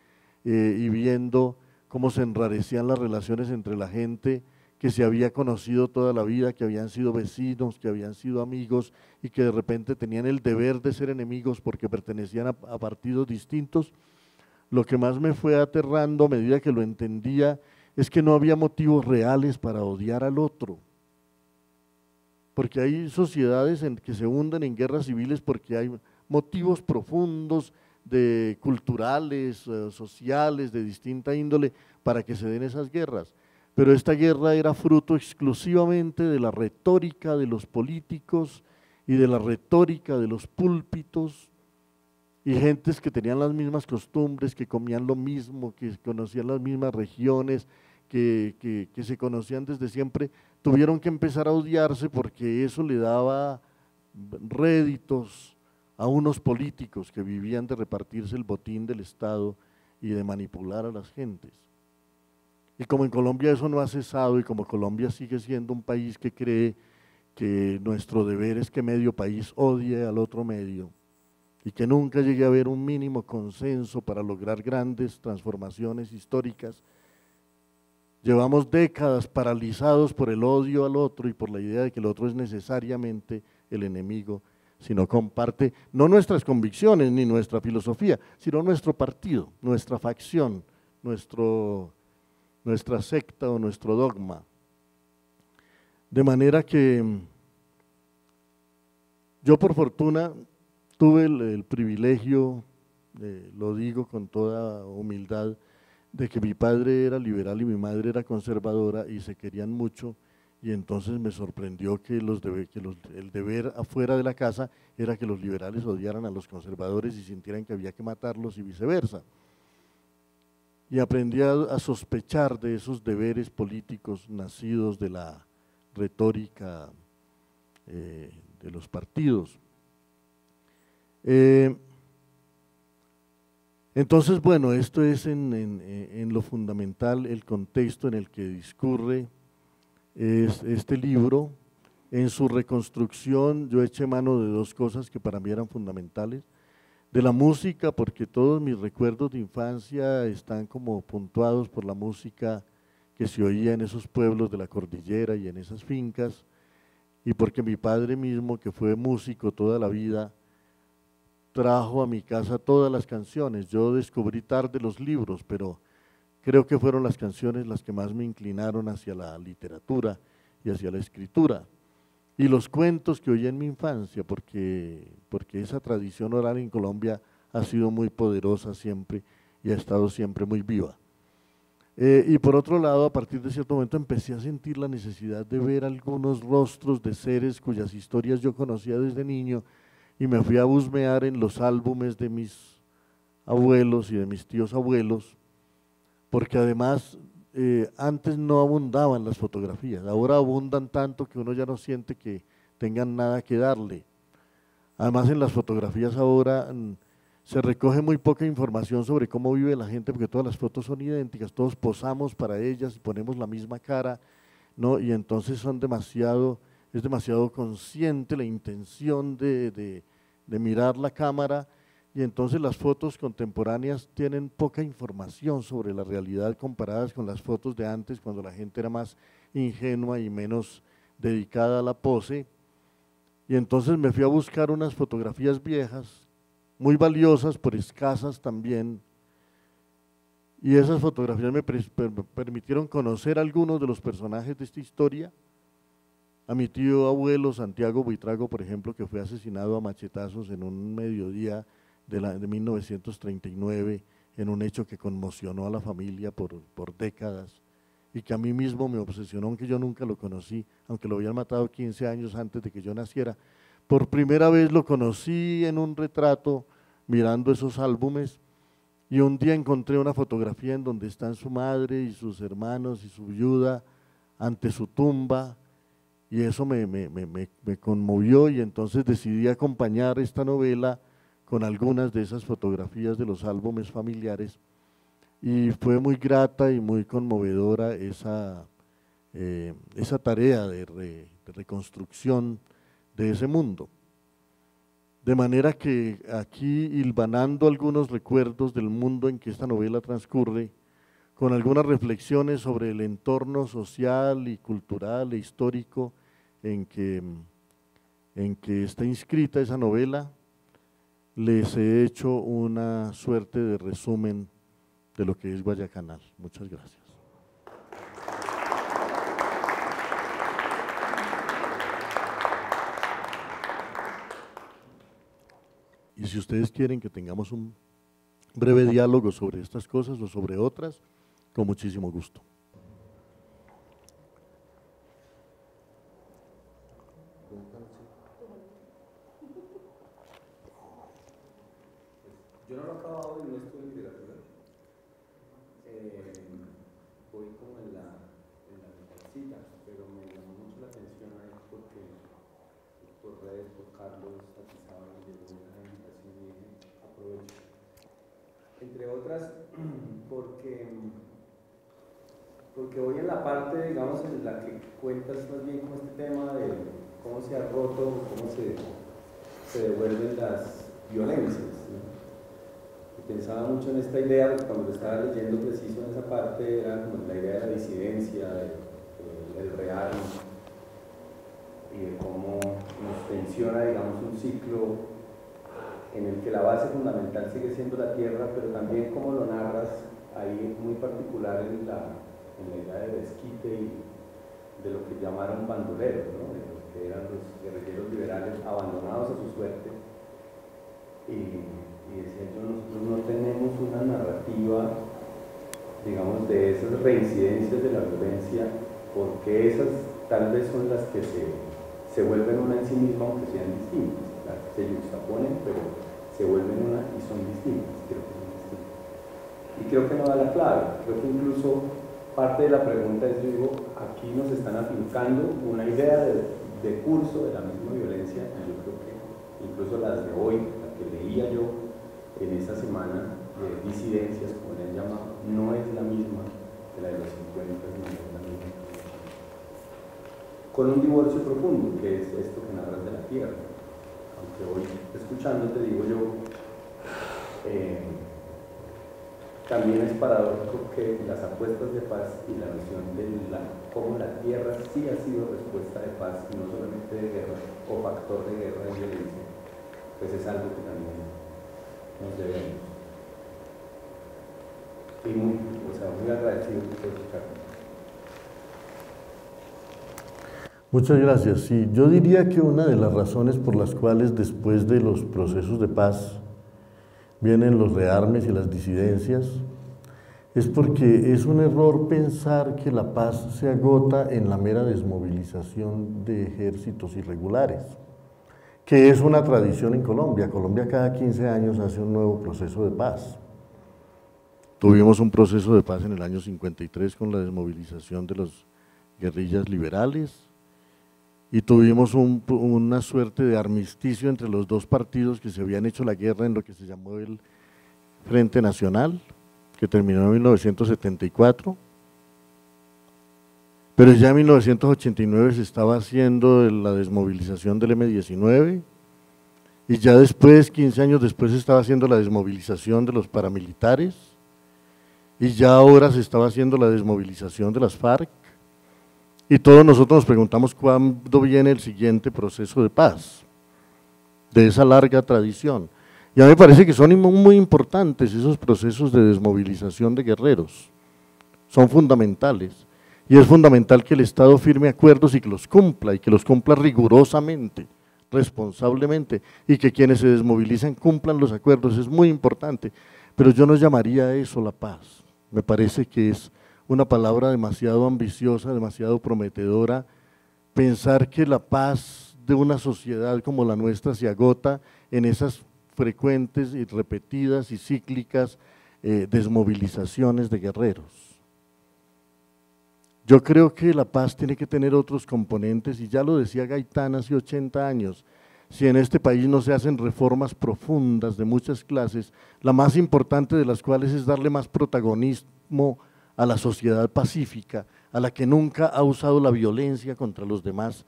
y viendo cómo se enrarecían las relaciones entre la gente que se había conocido toda la vida, que habían sido vecinos, que habían sido amigos y que de repente tenían el deber de ser enemigos porque pertenecían a partidos distintos. Lo que más me fue aterrando a medida que lo entendía es que no había motivos reales para odiar al otro, porque hay sociedades que se hunden en guerras civiles porque hay motivos profundos culturales, sociales, de distinta índole para que se den esas guerras. Pero esta guerra era fruto exclusivamente de la retórica de los políticos y de la retórica de los púlpitos y gentes que tenían las mismas costumbres, que comían lo mismo, que conocían las mismas regiones, que se conocían desde siempre, tuvieron que empezar a odiarse porque eso le daba réditos a unos políticos que vivían de repartirse el botín del Estado y de manipular a las gentes. Y como en Colombia eso no ha cesado y como Colombia sigue siendo un país que cree que nuestro deber es que medio país odie al otro medio y que nunca llegue a haber un mínimo consenso para lograr grandes transformaciones históricas, llevamos décadas paralizados por el odio al otro y por la idea de que el otro es necesariamente el enemigo, si no comparte no nuestras convicciones ni nuestra filosofía, sino nuestro partido, nuestra facción, nuestra secta o nuestro dogma. De manera que yo por fortuna tuve el privilegio, lo digo con toda humildad, de que mi padre era liberal y mi madre era conservadora y se querían mucho, y entonces me sorprendió que el deber afuera de la casa era que los liberales odiaran a los conservadores y sintieran que había que matarlos y viceversa. y aprendí a sospechar de esos deberes políticos nacidos de la retórica de los partidos. Entonces, bueno, esto es en lo fundamental el contexto en el que discurre este libro. En su reconstrucción yo eché mano de dos cosas que para mí eran fundamentales: de la música, porque todos mis recuerdos de infancia están como puntuados por la música que se oía en esos pueblos de la cordillera y en esas fincas, y porque mi padre mismo, que fue músico toda la vida, trajo a mi casa todas las canciones. Yo descubrí tarde los libros, pero creo que fueron las canciones las que más me inclinaron hacia la literatura y hacia la escritura. Y los cuentos que oí en mi infancia, porque esa tradición oral en Colombia ha sido muy poderosa siempre y ha estado siempre muy viva. Y por otro lado, a partir de cierto momento empecé a sentir la necesidad de ver algunos rostros de seres cuyas historias yo conocía desde niño, y me fui a husmear en los álbumes de mis abuelos y de mis tíos abuelos, porque además antes no abundaban las fotografías, ahora abundan tanto que uno ya no siente que tengan nada que darle. Además, en las fotografías ahora se recoge muy poca información sobre cómo vive la gente, porque todas las fotos son idénticas, todos posamos para ellas y ponemos la misma cara, ¿no? Y entonces es demasiado consciente la intención de mirar la cámara, y entonces las fotos contemporáneas tienen poca información sobre la realidad comparadas con las fotos de antes, cuando la gente era más ingenua y menos dedicada a la pose. Y entonces me fui a buscar unas fotografías viejas, muy valiosas, pero escasas también, y esas fotografías me permitieron conocer a algunos de los personajes de esta historia. A mi tío abuelo Santiago Buitrago, por ejemplo, que fue asesinado a machetazos en un mediodía de 1939, en un hecho que conmocionó a la familia por décadas, y que a mí mismo me obsesionó, aunque yo nunca lo conocí, aunque lo habían matado 15 años antes de que yo naciera. Por primera vez lo conocí en un retrato, mirando esos álbumes, y un día encontré una fotografía en donde están su madre y sus hermanos y su viuda ante su tumba, y eso me conmovió, y entonces decidí acompañar esta novela con algunas de esas fotografías de los álbumes familiares, y fue muy grata y muy conmovedora esa tarea de reconstrucción de ese mundo. De manera que aquí, hilvanando algunos recuerdos del mundo en que esta novela transcurre, con algunas reflexiones sobre el entorno social y cultural e histórico en que está inscrita esa novela, les he hecho una suerte de resumen de lo que es Guayacanal. Muchas gracias. Y si ustedes quieren que tengamos un breve diálogo sobre estas cosas o sobre otras, con muchísimo gusto. Yo no lo he acabado y no estoy en literatura. Voy como en la mitadcita, pero me llamó mucho la atención ahí porque por redes, por Carlos Atizaba, me llegó una invitación y dije, aprovecho. Entre otras, porque hoy en la parte, digamos, en la que cuentas más bien como este tema de cómo se ha roto, cómo se devuelven las violencias, ¿no? Pensaba mucho en esta idea, cuando lo estaba leyendo preciso en esa parte, era como la idea de la disidencia, del real, y de cómo nos tensiona, digamos, un ciclo en el que la base fundamental sigue siendo la tierra, pero también como lo narras ahí muy particular en la idea de desquite y de lo que llamaron bandoleros, ¿no? De los que eran los guerrilleros liberales abandonados a su suerte. Y decía yo, nosotros no tenemos una narrativa, digamos, de esas reincidencias de la violencia, porque esas tal vez son las que se vuelven una en sí misma, aunque sean distintas, las que se juxtaponen, pero se vuelven una y son distintas, creo que son distintas. Y Y creo que no da la clave, creo que incluso parte de la pregunta es, yo digo, aquí nos están afincando una idea de curso de la misma violencia, y yo creo que incluso las de hoy, la que leía yo en esa semana de disidencias, como le han llamado, no es la misma que la de los 50, ni es la misma que la de los 80. Con un divorcio profundo, que es esto que narras de la tierra. Aunque hoy, escuchándote, digo yo, también es paradójico que las apuestas de paz y la noción de cómo la tierra sí ha sido respuesta de paz y no solamente de guerra o factor de guerra y violencia, pues es algo que también nos debemos. Y muy agradecido por escucharnos. Muchas gracias. Sí, yo diría que una de las razones por las cuales después de los procesos de paz vienen los rearmes y las disidencias es porque es un error pensar que la paz se agota en la mera desmovilización de ejércitos irregulares, que es una tradición en Colombia. Colombia cada 15 años hace un nuevo proceso de paz. Tuvimos un proceso de paz en el año 53 con la desmovilización de las guerrillas liberales, y tuvimos una suerte de armisticio entre los dos partidos que se habían hecho la guerra en lo que se llamó el Frente Nacional, que terminó en 1974, pero ya en 1989 se estaba haciendo la desmovilización del M-19, y ya después, 15 años después, se estaba haciendo la desmovilización de los paramilitares, y ya ahora se estaba haciendo la desmovilización de las FARC, y todos nosotros nos preguntamos cuándo viene el siguiente proceso de paz, de esa larga tradición. Y a mí me parece que son muy importantes esos procesos de desmovilización de guerreros, son fundamentales, y es fundamental que el Estado firme acuerdos y que los cumpla, y que los cumpla rigurosamente, responsablemente, y que quienes se desmovilicen cumplan los acuerdos, es muy importante, pero yo no llamaría a eso la paz, me parece que es una palabra demasiado ambiciosa, demasiado prometedora, pensar que la paz de una sociedad como la nuestra se agota en esas frecuentes y repetidas y cíclicas desmovilizaciones de guerreros. Yo creo que la paz tiene que tener otros componentes, y ya lo decía Gaitán hace 80 años, si en este país no se hacen reformas profundas de muchas clases, la más importante de las cuales es darle más protagonismo a la sociedad pacífica, a la que nunca ha usado la violencia contra los demás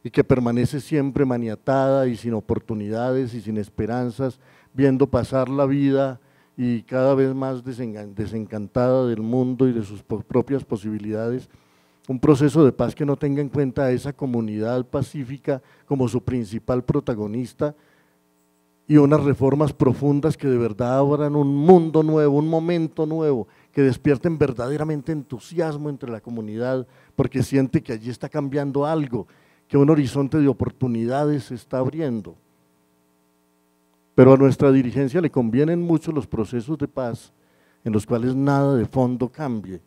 y que permanece siempre maniatada y sin oportunidades y sin esperanzas, viendo pasar la vida y cada vez más desencantada del mundo y de sus propias posibilidades. Un proceso de paz que no tenga en cuenta a esa comunidad pacífica como su principal protagonista, y unas reformas profundas que de verdad abran un mundo nuevo, un momento nuevo, que despierten verdaderamente entusiasmo entre la comunidad, porque siente que allí está cambiando algo, que un horizonte de oportunidades se está abriendo. Pero a nuestra dirigencia le convienen mucho los procesos de paz en los cuales nada de fondo cambie,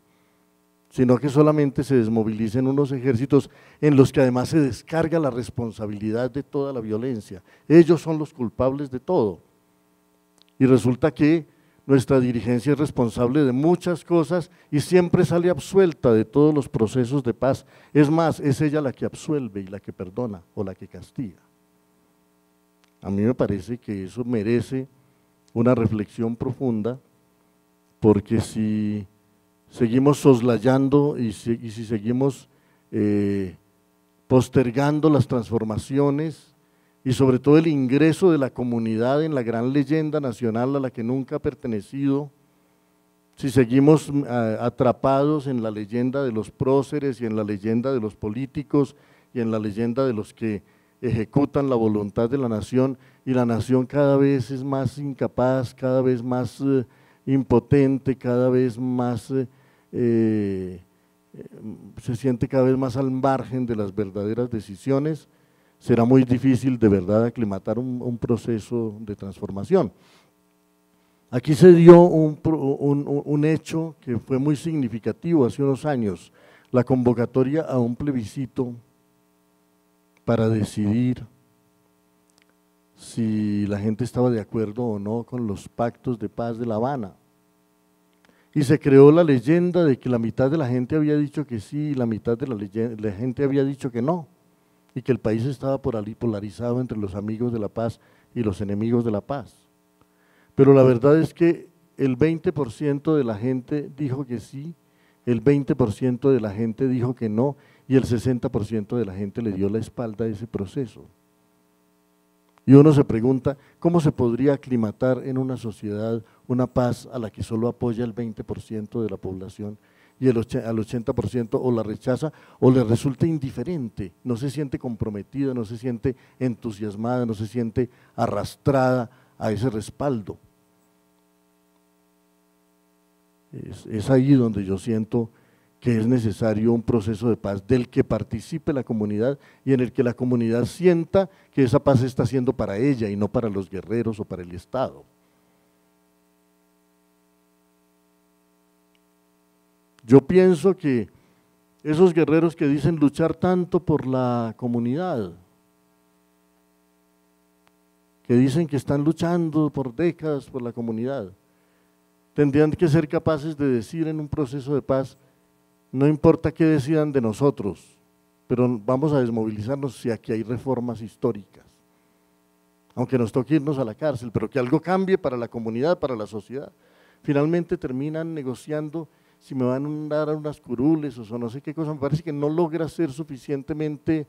sino que solamente se desmovilicen unos ejércitos en los que además se descarga la responsabilidad de toda la violencia. Ellos son los culpables de todo. Y resulta que nuestra dirigencia es responsable de muchas cosas y siempre sale absuelta de todos los procesos de paz. Es más, es ella la que absuelve y la que perdona o la que castiga. A mí me parece que eso merece una reflexión profunda, porque si seguimos soslayando y si seguimos postergando las transformaciones y sobre todo el ingreso de la comunidad en la gran leyenda nacional a la que nunca ha pertenecido, si seguimos atrapados en la leyenda de los próceres y en la leyenda de los políticos y en la leyenda de los que ejecutan la voluntad de la nación, y la nación cada vez es más incapaz, cada vez más impotente, cada vez más se siente cada vez más al margen de las verdaderas decisiones, será muy difícil de verdad aclimatar un proceso de transformación. Aquí se dio un hecho que fue muy significativo hace unos años, la convocatoria a un plebiscito para decidir si la gente estaba de acuerdo o no con los pactos de paz de La Habana. y se creó la leyenda de que la mitad de la gente había dicho que sí y la mitad de la gente había dicho que no, y que el país estaba polarizado entre los amigos de la paz y los enemigos de la paz. Pero la verdad es que el 20% de la gente dijo que sí, el 20% de la gente dijo que no, y el 60% de la gente le dio la espalda a ese proceso. Y uno se pregunta, ¿cómo se podría aclimatar en una sociedad una paz a la que solo apoya el 20% de la población y al 80% o la rechaza o le resulta indiferente, no se siente comprometida, no se siente entusiasmada, no se siente arrastrada a ese respaldo? Es ahí donde yo siento que es necesario un proceso de paz del que participe la comunidad y en el que la comunidad sienta que esa paz está siendo para ella y no para los guerreros o para el Estado. Yo pienso que esos guerreros que dicen luchar tanto por la comunidad, que dicen que están luchando por décadas por la comunidad, tendrían que ser capaces de decir en un proceso de paz: no importa qué decidan de nosotros, pero vamos a desmovilizarnos si aquí hay reformas históricas, aunque nos toque irnos a la cárcel, pero que algo cambie para la comunidad, para la sociedad. Finalmente terminan negociando si me van a dar unas curules o no sé qué cosa. Me parece que no logra ser suficientemente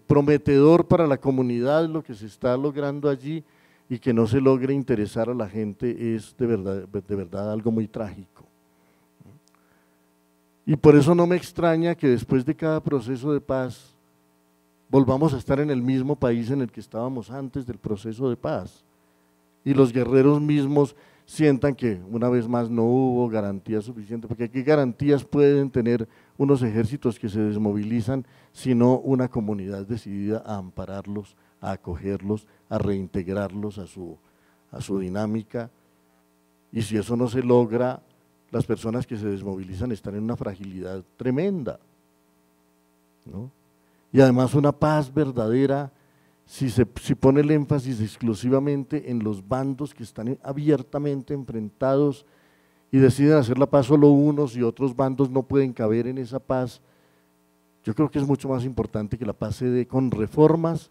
prometedor para la comunidad lo que se está logrando allí, y que no se logre interesar a la gente es de verdad algo muy trágico. Y por eso no me extraña que después de cada proceso de paz volvamos a estar en el mismo país en el que estábamos antes del proceso de paz, y los guerreros mismos sientan que una vez más no hubo garantía suficiente, porque ¿qué garantías pueden tener unos ejércitos que se desmovilizan sino una comunidad decidida a ampararlos, a acogerlos, a reintegrarlos a su dinámica? Y si eso no se logra, las personas que se desmovilizan están en una fragilidad tremenda, ¿no? Y además una paz verdadera, si pone el énfasis exclusivamente en los bandos que están abiertamente enfrentados y deciden hacer la paz solo unos y otros bandos no pueden caber en esa paz, yo creo que es mucho más importante que la paz se dé con reformas,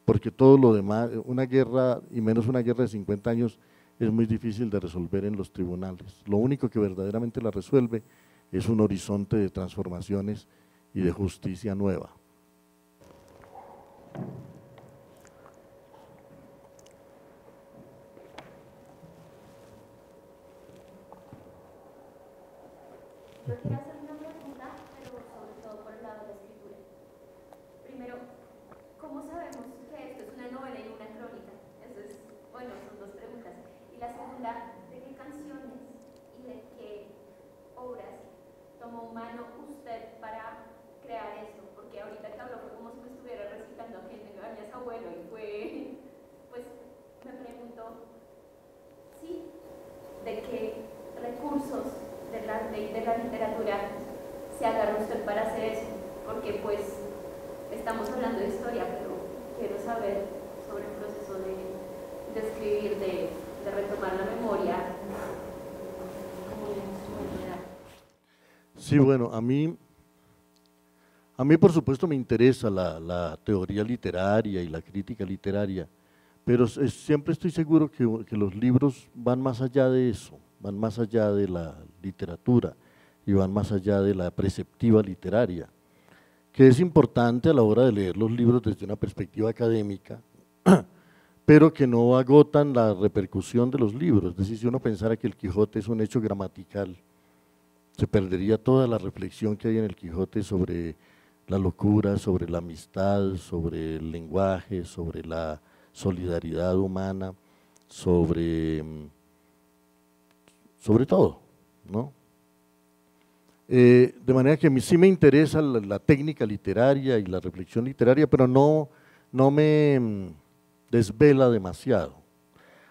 porque todo lo demás, una guerra y menos una guerra de 50 años, es muy difícil de resolver en los tribunales. Lo único que verdaderamente la resuelve es un horizonte de transformaciones y de justicia nueva. Yo quiero hacer una pregunta, pero sobre todo por el lado de la escritura. Primero, ¿cómo sabemos que esto es una novela y una crónica? Eso es, bueno, son dos preguntas. Y la segunda, ¿de qué canciones y de qué obras tomó mano usted para crear esto? Porque ahorita que habló fue como si me estuviera recitando a gente que a su abuelo, y fue, pues me pregunto, sí, de qué recursos del arte y de la literatura se agarra usted para hacer eso, porque pues estamos hablando de historia, pero quiero saber sobre el proceso de escribir, de retomar la memoria como un instrumento de arte. Sí, bueno, a mí por supuesto me interesa la teoría literaria y la crítica literaria, pero siempre estoy seguro que los libros van más allá de eso, van más allá de la literatura y van más allá de la preceptiva literaria, que es importante a la hora de leer los libros desde una perspectiva académica, pero que no agotan la repercusión de los libros. Es decir, si uno pensara que el Quijote es un hecho gramatical, se perdería toda la reflexión que hay en el Quijote sobre la locura, sobre la amistad, sobre el lenguaje, sobre la solidaridad humana, sobre todo, ¿no? De manera que a mí sí me interesa la técnica literaria y la reflexión literaria, pero no me desvela demasiado,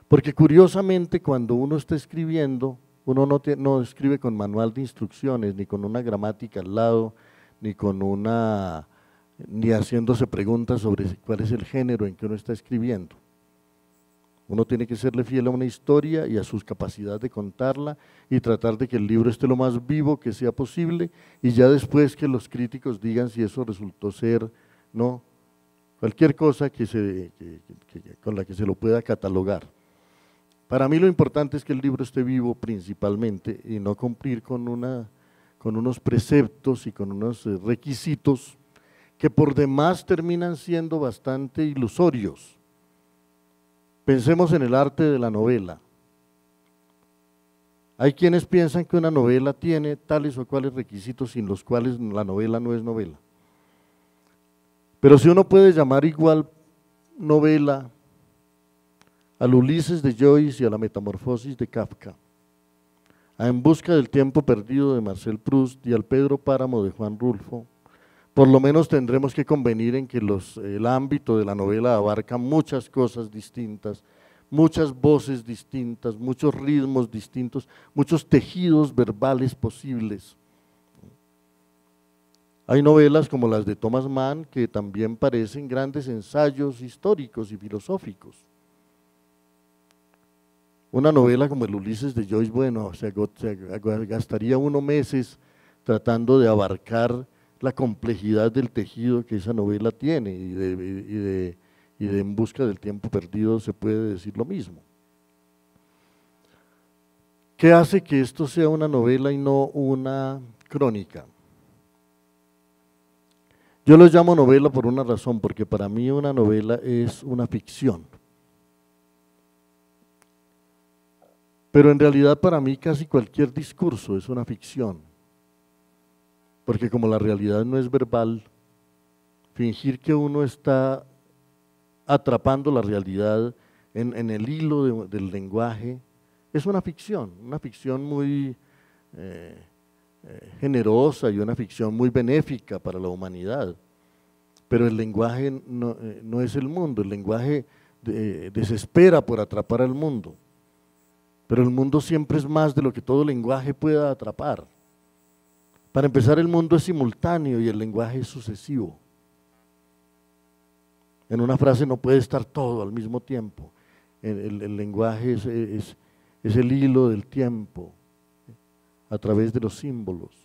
porque curiosamente cuando uno está escribiendo, uno no escribe con manual de instrucciones, ni con una gramática al lado, ni haciéndose preguntas sobre cuál es el género en que uno está escribiendo. Uno tiene que serle fiel a una historia y a sus capacidades de contarla y tratar de que el libro esté lo más vivo que sea posible y ya después que los críticos digan si eso resultó ser, no, cualquier cosa con la que se lo pueda catalogar. Para mí lo importante es que el libro esté vivo principalmente y no cumplir con unos preceptos y con unos requisitos que por demás terminan siendo bastante ilusorios. Pensemos en el arte de la novela. Hay quienes piensan que una novela tiene tales o cuales requisitos sin los cuales la novela no es novela. Pero si uno puede llamar igual novela al Ulises de Joyce y a la Metamorfosis de Kafka, a En busca del tiempo perdido de Marcel Proust y al Pedro Páramo de Juan Rulfo, por lo menos tendremos que convenir en que el ámbito de la novela abarca muchas cosas distintas, muchas voces distintas, muchos ritmos distintos, muchos tejidos verbales posibles. Hay novelas como las de Thomas Mann que también parecen grandes ensayos históricos y filosóficos. Una novela como el Ulises de Joyce, bueno, se gastaría uno meses tratando de abarcar la complejidad del tejido que esa novela tiene y de En busca del tiempo perdido se puede decir lo mismo. ¿Qué hace que esto sea una novela y no una crónica? Yo lo llamo novela por una razón, porque para mí una novela es una ficción. Pero en realidad para mí casi cualquier discurso es una ficción. Porque como la realidad no es verbal, fingir que uno está atrapando la realidad en el hilo del lenguaje es una ficción muy generosa y una ficción muy benéfica para la humanidad. Pero el lenguaje no es el mundo, el lenguaje desespera por atrapar al mundo. Pero el mundo siempre es más de lo que todo lenguaje pueda atrapar. Para empezar, el mundo es simultáneo y el lenguaje es sucesivo. En una frase no puede estar todo al mismo tiempo. El lenguaje es el hilo del tiempo a través de los símbolos.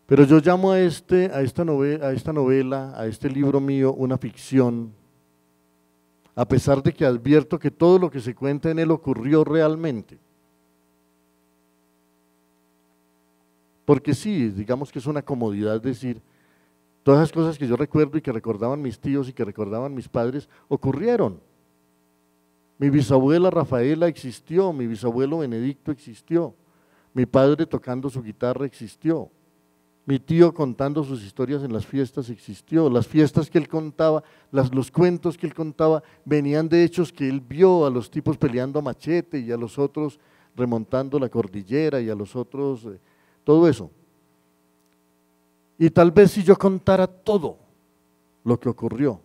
Pero yo llamo a esta novela, a este libro mío, una ficción, a pesar de que advierto que todo lo que se cuenta en él ocurrió realmente. Porque sí, digamos que es una comodidad decir, todas las cosas que yo recuerdo y que recordaban mis tíos y que recordaban mis padres, ocurrieron. Mi bisabuela Rafaela existió, mi bisabuelo Benedicto existió, mi padre tocando su guitarra existió, mi tío contando sus historias en las fiestas existió, las fiestas que él contaba, los cuentos que él contaba venían de hechos que él vio, a los tipos peleando a machete y a los otros remontando la cordillera y a los otros… todo eso. Y tal vez si yo contara todo lo que ocurrió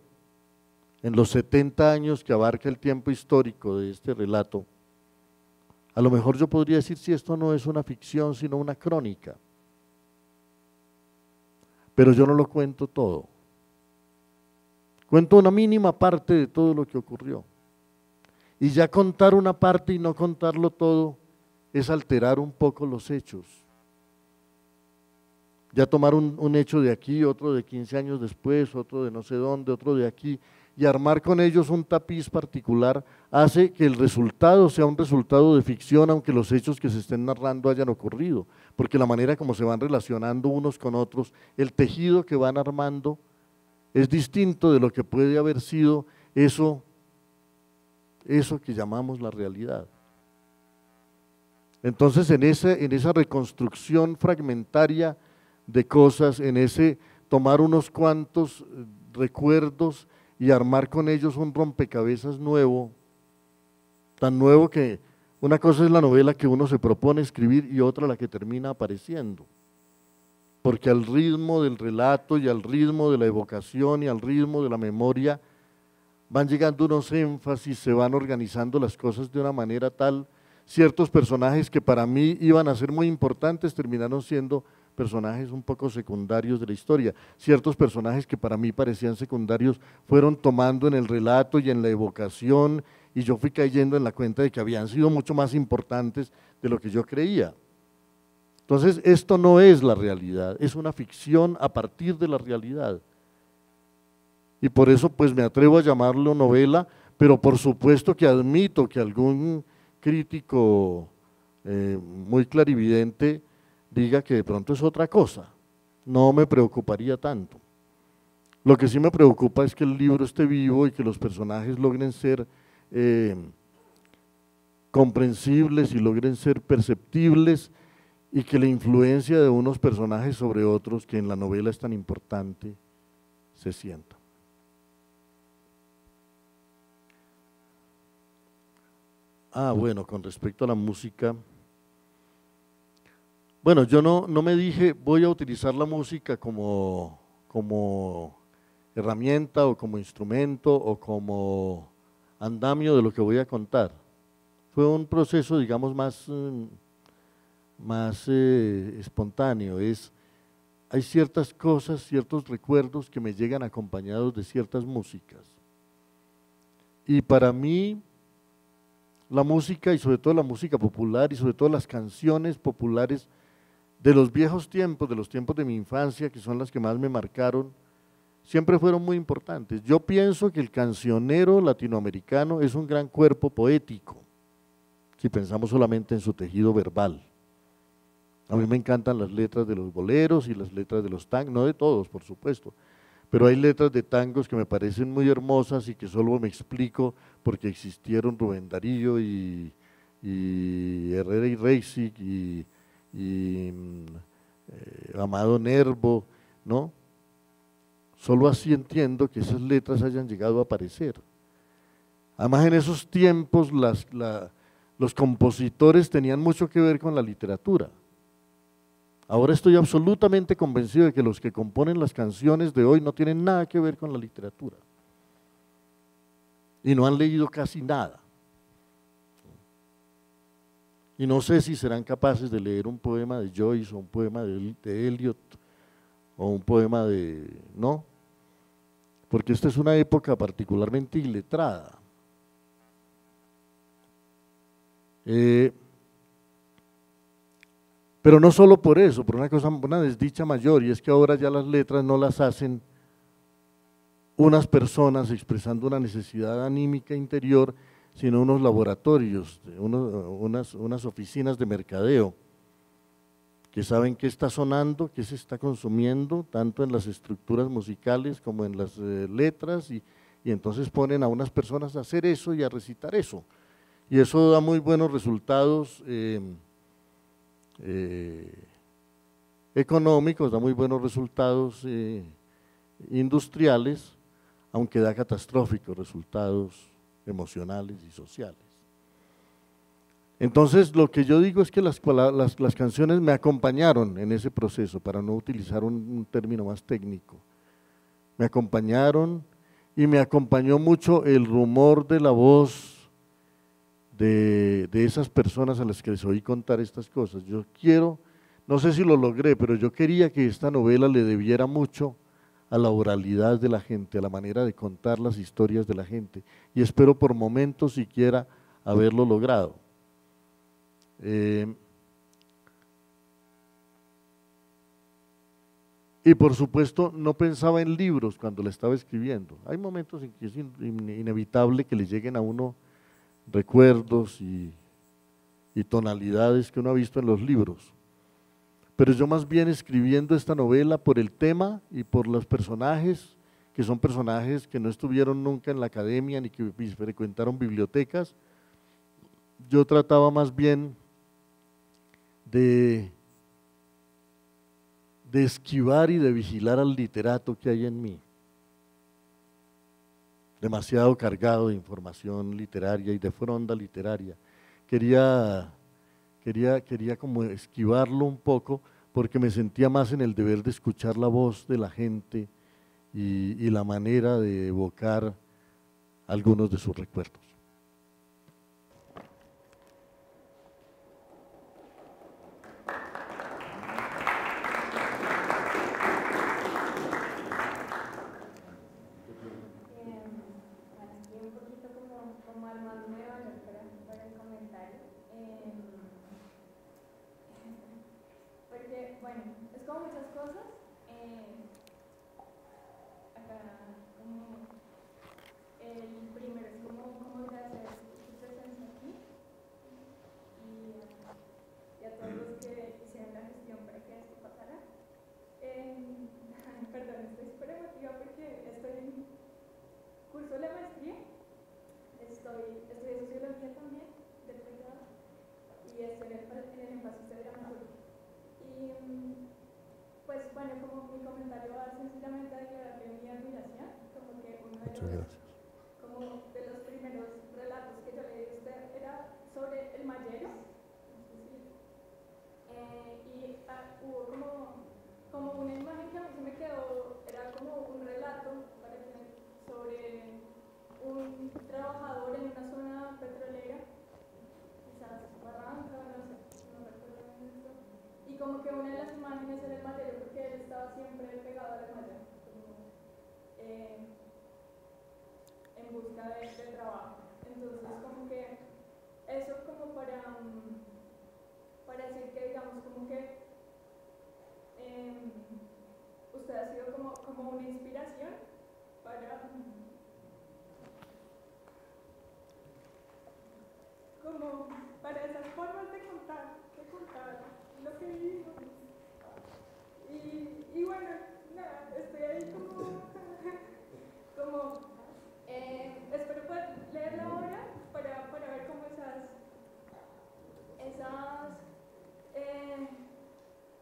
en los 70 años que abarca el tiempo histórico de este relato, a lo mejor yo podría decir si esto no es una ficción sino una crónica. Pero yo no lo cuento todo. Cuento una mínima parte de todo lo que ocurrió. Y ya contar una parte y no contarlo todo es alterar un poco los hechos. Ya tomar un hecho de aquí, otro de 15 años después, otro de no sé dónde, otro de aquí, y armar con ellos un tapiz particular, hace que el resultado sea un resultado de ficción, aunque los hechos que se estén narrando hayan ocurrido, porque la manera como se van relacionando unos con otros, el tejido que van armando, es distinto de lo que puede haber sido eso que llamamos la realidad. Entonces en esa reconstrucción fragmentaria de cosas, en ese tomar unos cuantos recuerdos y armar con ellos un rompecabezas nuevo, tan nuevo que una cosa es la novela que uno se propone escribir y otra la que termina apareciendo, porque al ritmo del relato y al ritmo de la evocación y al ritmo de la memoria van llegando unos énfasis, se van organizando las cosas de una manera tal, ciertos personajes que para mí iban a ser muy importantes terminaron siendo personajes un poco secundarios de la historia. Ciertos personajes que para mí parecían secundarios fueron tomando en el relato y en la evocación, y yo fui cayendo en la cuenta de que habían sido mucho más importantes de lo que yo creía. Entonces, esto no es la realidad, es una ficción a partir de la realidad. Y por eso pues me atrevo a llamarlo novela, pero por supuesto que admito que algún crítico muy clarividente diga que de pronto es otra cosa. No me preocuparía tanto. Lo que sí me preocupa es que el libro esté vivo y que los personajes logren ser comprensibles y logren ser perceptibles, y que la influencia de unos personajes sobre otros, que en la novela es tan importante, se sienta. Bueno, con respecto a la música, bueno, yo no me dije voy a utilizar la música como herramienta o como instrumento o como andamio de lo que voy a contar. Fue un proceso, digamos, más espontáneo. Hay ciertas cosas, ciertos recuerdos que me llegan acompañados de ciertas músicas. Y para mí, la música, y sobre todo la música popular, y sobre todo las canciones populares de los viejos tiempos, de los tiempos de mi infancia, que son las que más me marcaron, siempre fueron muy importantes. Yo pienso que el cancionero latinoamericano es un gran cuerpo poético, si pensamos solamente en su tejido verbal. A mí me encantan las letras de los boleros y las letras de los tangos, no de todos, por supuesto, pero hay letras de tangos que me parecen muy hermosas y que solo me explico porque existieron Rubén Darío y Herrera y Reisig y Amado Nervo, ¿no? Solo así entiendo que esas letras hayan llegado a aparecer. Además, en esos tiempos los compositores tenían mucho que ver con la literatura. Ahora estoy absolutamente convencido de que los que componen las canciones de hoy no tienen nada que ver con la literatura y no han leído casi nada. Y no sé si serán capaces de leer un poema de Joyce o un poema de Eliot o un poema no, porque esta es una época particularmente iletrada. Pero no solo por eso, por una desdicha mayor, y es que ahora ya las letras no las hacen unas personas expresando una necesidad anímica interior, sino unos laboratorios, unas oficinas de mercadeo, que saben qué está sonando, qué se está consumiendo, tanto en las estructuras musicales como en las letras, y entonces ponen a unas personas a hacer eso y a recitar eso. Y eso da muy buenos resultados económicos, da muy buenos resultados industriales, aunque da catastróficos resultados emocionales y sociales. Entonces, lo que yo digo es que las canciones me acompañaron en ese proceso, para no utilizar un término más técnico. Me acompañaron y me acompañó mucho el rumor de la voz de esas personas a las que les oí contar estas cosas. Yo quiero, no sé si lo logré, pero yo quería que esta novela le debiera mucho a la oralidad de la gente, a la manera de contar las historias de la gente, y espero por momentos siquiera haberlo logrado. Y por supuesto no pensaba en libros cuando la estaba escribiendo. Hay momentos en que es inevitable que le lleguen a uno recuerdos y tonalidades que uno ha visto en los libros, pero yo más bien escribiendo esta novela por el tema y por los personajes, que son personajes que no estuvieron nunca en la academia ni que frecuentaron bibliotecas, yo trataba más bien de esquivar y de vigilar al literato que hay en mí, demasiado cargado de información literaria y de fronda literaria. Quería como esquivarlo un poco, porque me sentía más en el deber de escuchar la voz de la gente y la manera de evocar algunos de sus recuerdos. bueno, es como muchas cosas. Acá, como el primero es como agradecer su presencia aquí y a todos los que hicieron la gestión para que esto pasara. Perdón, estoy súper emotiva porque estoy en curso de la maestría, estudié sociología también, del pregrado, y estoy en el énfasis de dramaturgia. Y pues bueno, como mi comentario va sencillamente a declarar mi admiración, como que uno de los primeros relatos que yo leí de usted era sobre el mayero, y hubo como una imagen que a mí se me quedó, era como un relato sobre un trabajador en una zona petrolera, quizás Barranca, no sé, no recuerdo bien esto, y como que una de las imágenes era el mayero porque él estaba siempre pegado a la malla, como en busca de trabajo. Entonces como que eso como para decir que digamos como que usted ha sido como una inspiración para como para esas formas de contar lo que vivimos. Y bueno, nada, estoy ahí espero poder leerla ahora para ver como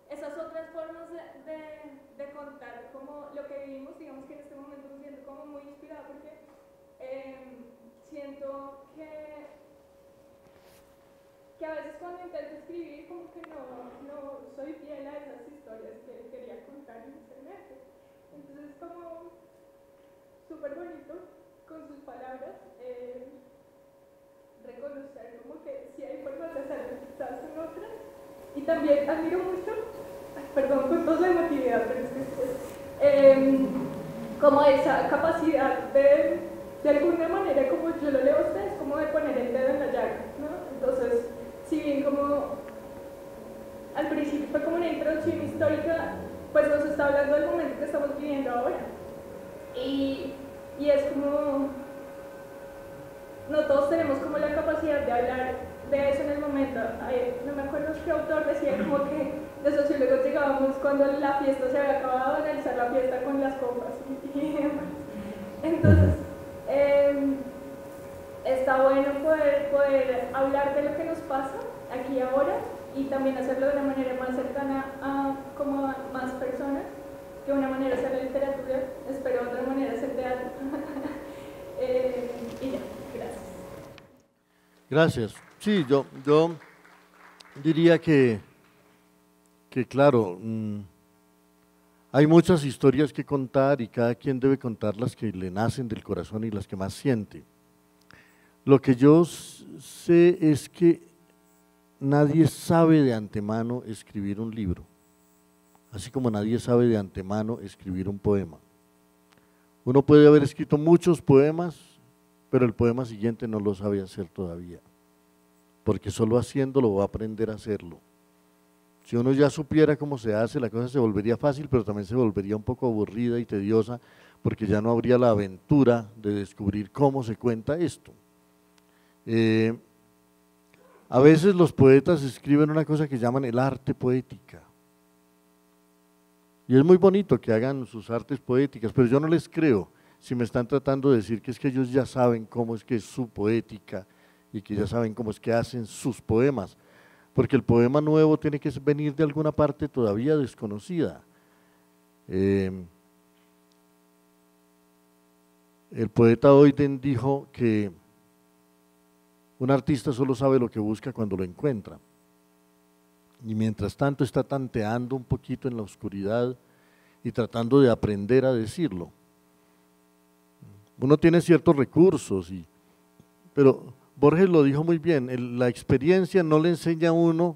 esas otras formas de contar como lo que vivimos. Digamos que en este momento me siento como muy inspirada porque siento que a veces cuando intento escribir como que no soy fiel a esas historias que quería contar inicialmente. Entonces como súper bonito con sus palabras reconocer como que sí hay formas de hacerlo, quizás son otras. Y también admiro mucho, perdón con toda la emotividad, pero es que como esa capacidad de alguna manera, como yo lo leo a ustedes, como de poner el dedo en la llaga, ¿no? Entonces, si bien como al principio fue como una introducción histórica, pues nos está hablando del momento que estamos viviendo ahora. Y es como, no todos tenemos como la capacidad de hablar de eso en el momento. No me acuerdo qué autor decía como que los sociólogos llegábamos cuando la fiesta se había acabado, a analizar la fiesta con las copas y demás. Entonces, está bueno poder hablar de lo que nos pasa aquí ahora y también hacerlo de una manera más cercana a como a más personas, que una manera es la literatura, espero otra manera es el teatro. Y ya, gracias. Gracias. Sí, yo diría que claro, hay muchas historias que contar y cada quien debe contar las que le nacen del corazón y las que más siente. Lo que yo sé es que nadie sabe de antemano escribir un libro, así como nadie sabe de antemano escribir un poema. Uno puede haber escrito muchos poemas, pero el poema siguiente no lo sabe hacer todavía, porque solo haciéndolo va a aprender a hacerlo. Si uno ya supiera cómo se hace, la cosa se volvería fácil, pero también se volvería un poco aburrida y tediosa, porque ya no habría la aventura de descubrir cómo se cuenta esto. A veces los poetas escriben una cosa que llaman el arte poética, y es muy bonito que hagan sus artes poéticas, pero yo no les creo si me están tratando de decir que es que ellos ya saben cómo es que es su poética y que ya saben cómo es que hacen sus poemas, porque el poema nuevo tiene que venir de alguna parte todavía desconocida. El poeta Oiden dijo que un artista solo sabe lo que busca cuando lo encuentra, y mientras tanto está tanteando un poquito en la oscuridad y tratando de aprender a decirlo. Uno tiene ciertos recursos, pero Borges lo dijo muy bien, la experiencia no le enseña a uno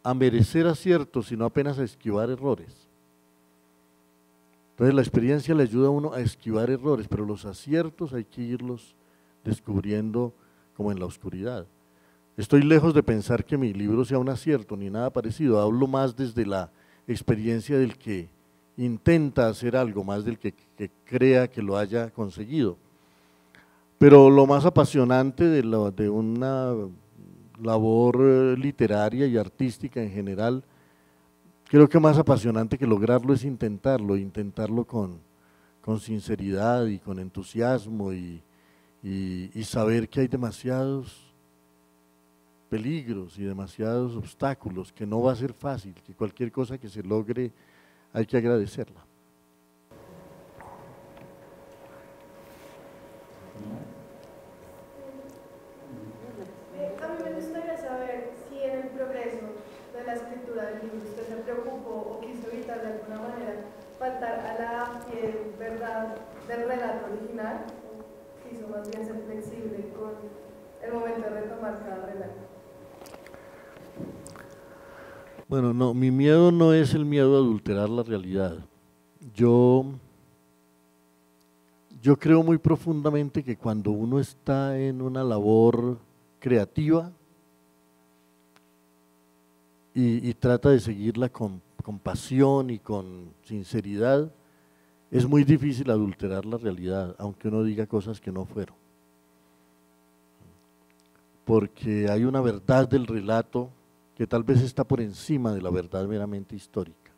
a merecer aciertos, sino apenas a esquivar errores. Entonces la experiencia le ayuda a uno a esquivar errores, pero los aciertos hay que irlos descubriendo como en la oscuridad. Estoy lejos de pensar que mi libro sea un acierto, ni nada parecido, hablo más desde la experiencia del que intenta hacer algo más del que crea que lo haya conseguido. Pero lo más apasionante de una labor literaria y artística en general, creo que más apasionante que lograrlo es intentarlo con sinceridad y con entusiasmo y saber que hay demasiados peligros y demasiados obstáculos, que no va a ser fácil, que cualquier cosa que se logre hay que agradecerla. A mí me gustaría saber si en el progreso de la escritura del libro usted se preocupó o quiso evitar de alguna manera faltar a la fiel verdad del relato original, o quiso más bien ser flexible con el momento de retomar cada relato. Bueno, no, mi miedo no es el miedo a adulterar la realidad. Yo creo muy profundamente que cuando uno está en una labor creativa y trata de seguirla con pasión y con sinceridad, es muy difícil adulterar la realidad, aunque uno diga cosas que no fueron. Porque hay una verdad del relato que tal vez está por encima de la verdad meramente histórica.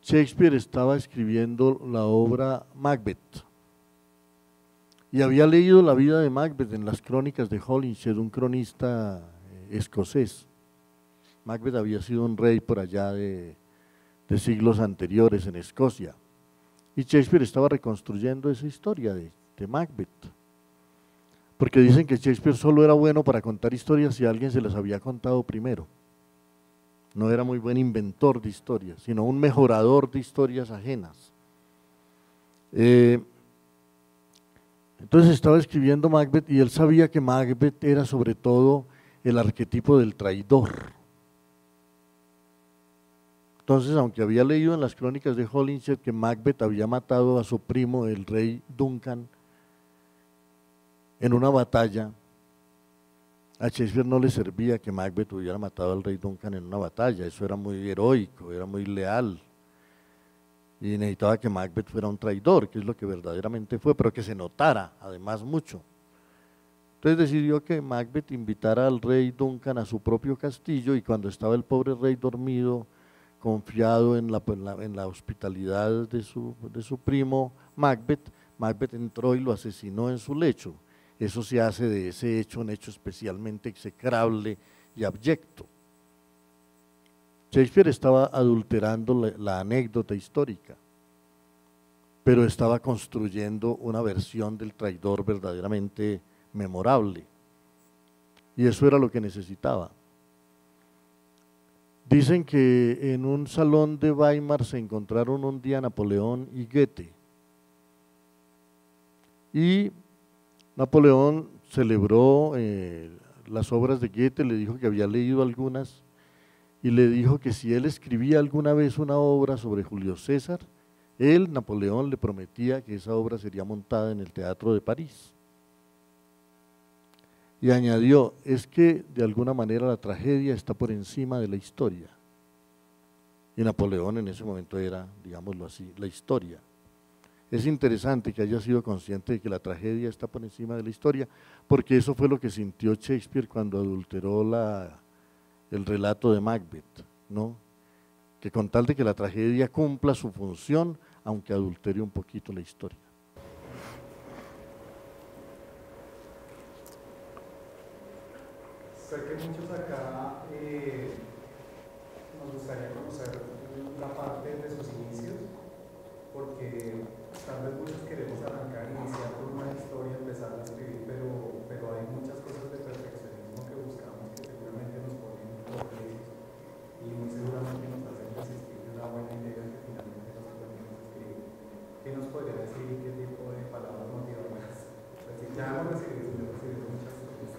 Shakespeare estaba escribiendo la obra Macbeth y había leído la vida de Macbeth en las crónicas de Holinshed, un cronista escocés. Macbeth había sido un rey por allá de siglos anteriores en Escocia, y Shakespeare estaba reconstruyendo esa historia de Macbeth, porque dicen que Shakespeare solo era bueno para contar historias si alguien se las había contado primero. No era muy buen inventor de historias, sino un mejorador de historias ajenas. Entonces estaba escribiendo Macbeth y él sabía que Macbeth era sobre todo el arquetipo del traidor. Entonces, aunque había leído en las crónicas de Holinshed que Macbeth había matado a su primo, el rey Duncan, en una batalla, a Shakespeare no le servía que Macbeth hubiera matado al rey Duncan en una batalla, eso era muy heroico, era muy leal, y necesitaba que Macbeth fuera un traidor, que es lo que verdaderamente fue, pero que se notara además mucho. Entonces decidió que Macbeth invitara al rey Duncan a su propio castillo, y cuando estaba el pobre rey dormido, confiado en la hospitalidad de su primo Macbeth, Macbeth entró y lo asesinó en su lecho. Eso se hace de ese hecho un hecho especialmente execrable y abyecto. Shakespeare estaba adulterando la anécdota histórica, pero estaba construyendo una versión del traidor verdaderamente memorable, y eso era lo que necesitaba. Dicen que en un salón de Weimar se encontraron un día Napoleón y Goethe, y Napoleón celebró las obras de Goethe, le dijo que había leído algunas y le dijo que si él escribía alguna vez una obra sobre Julio César, él, Napoleón, le prometía que esa obra sería montada en el Teatro de París. Y añadió, es que de alguna manera la tragedia está por encima de la historia. Y Napoleón en ese momento era, digámoslo así, la historia. Es interesante que haya sido consciente de que la tragedia está por encima de la historia, porque eso fue lo que sintió Shakespeare cuando adulteró el relato de Macbeth, ¿no? Que con tal de que la tragedia cumpla su función, aunque adultere un poquito la historia. Sé que muchos acá nos gustaría conocer la parte de sus inicios, porque tal vez muchos queremos arrancar, iniciar con una historia, empezar a escribir, pero hay muchas cosas de perfeccionismo que buscamos que seguramente nos ponen tropiezos y muy seguramente nos hacen desistir de una buena idea que finalmente nos podemos escribir. ¿Qué nos podría decir? ¿Qué tipo de palabras motivadoras? Pues ya hemos recibido muchas cosas,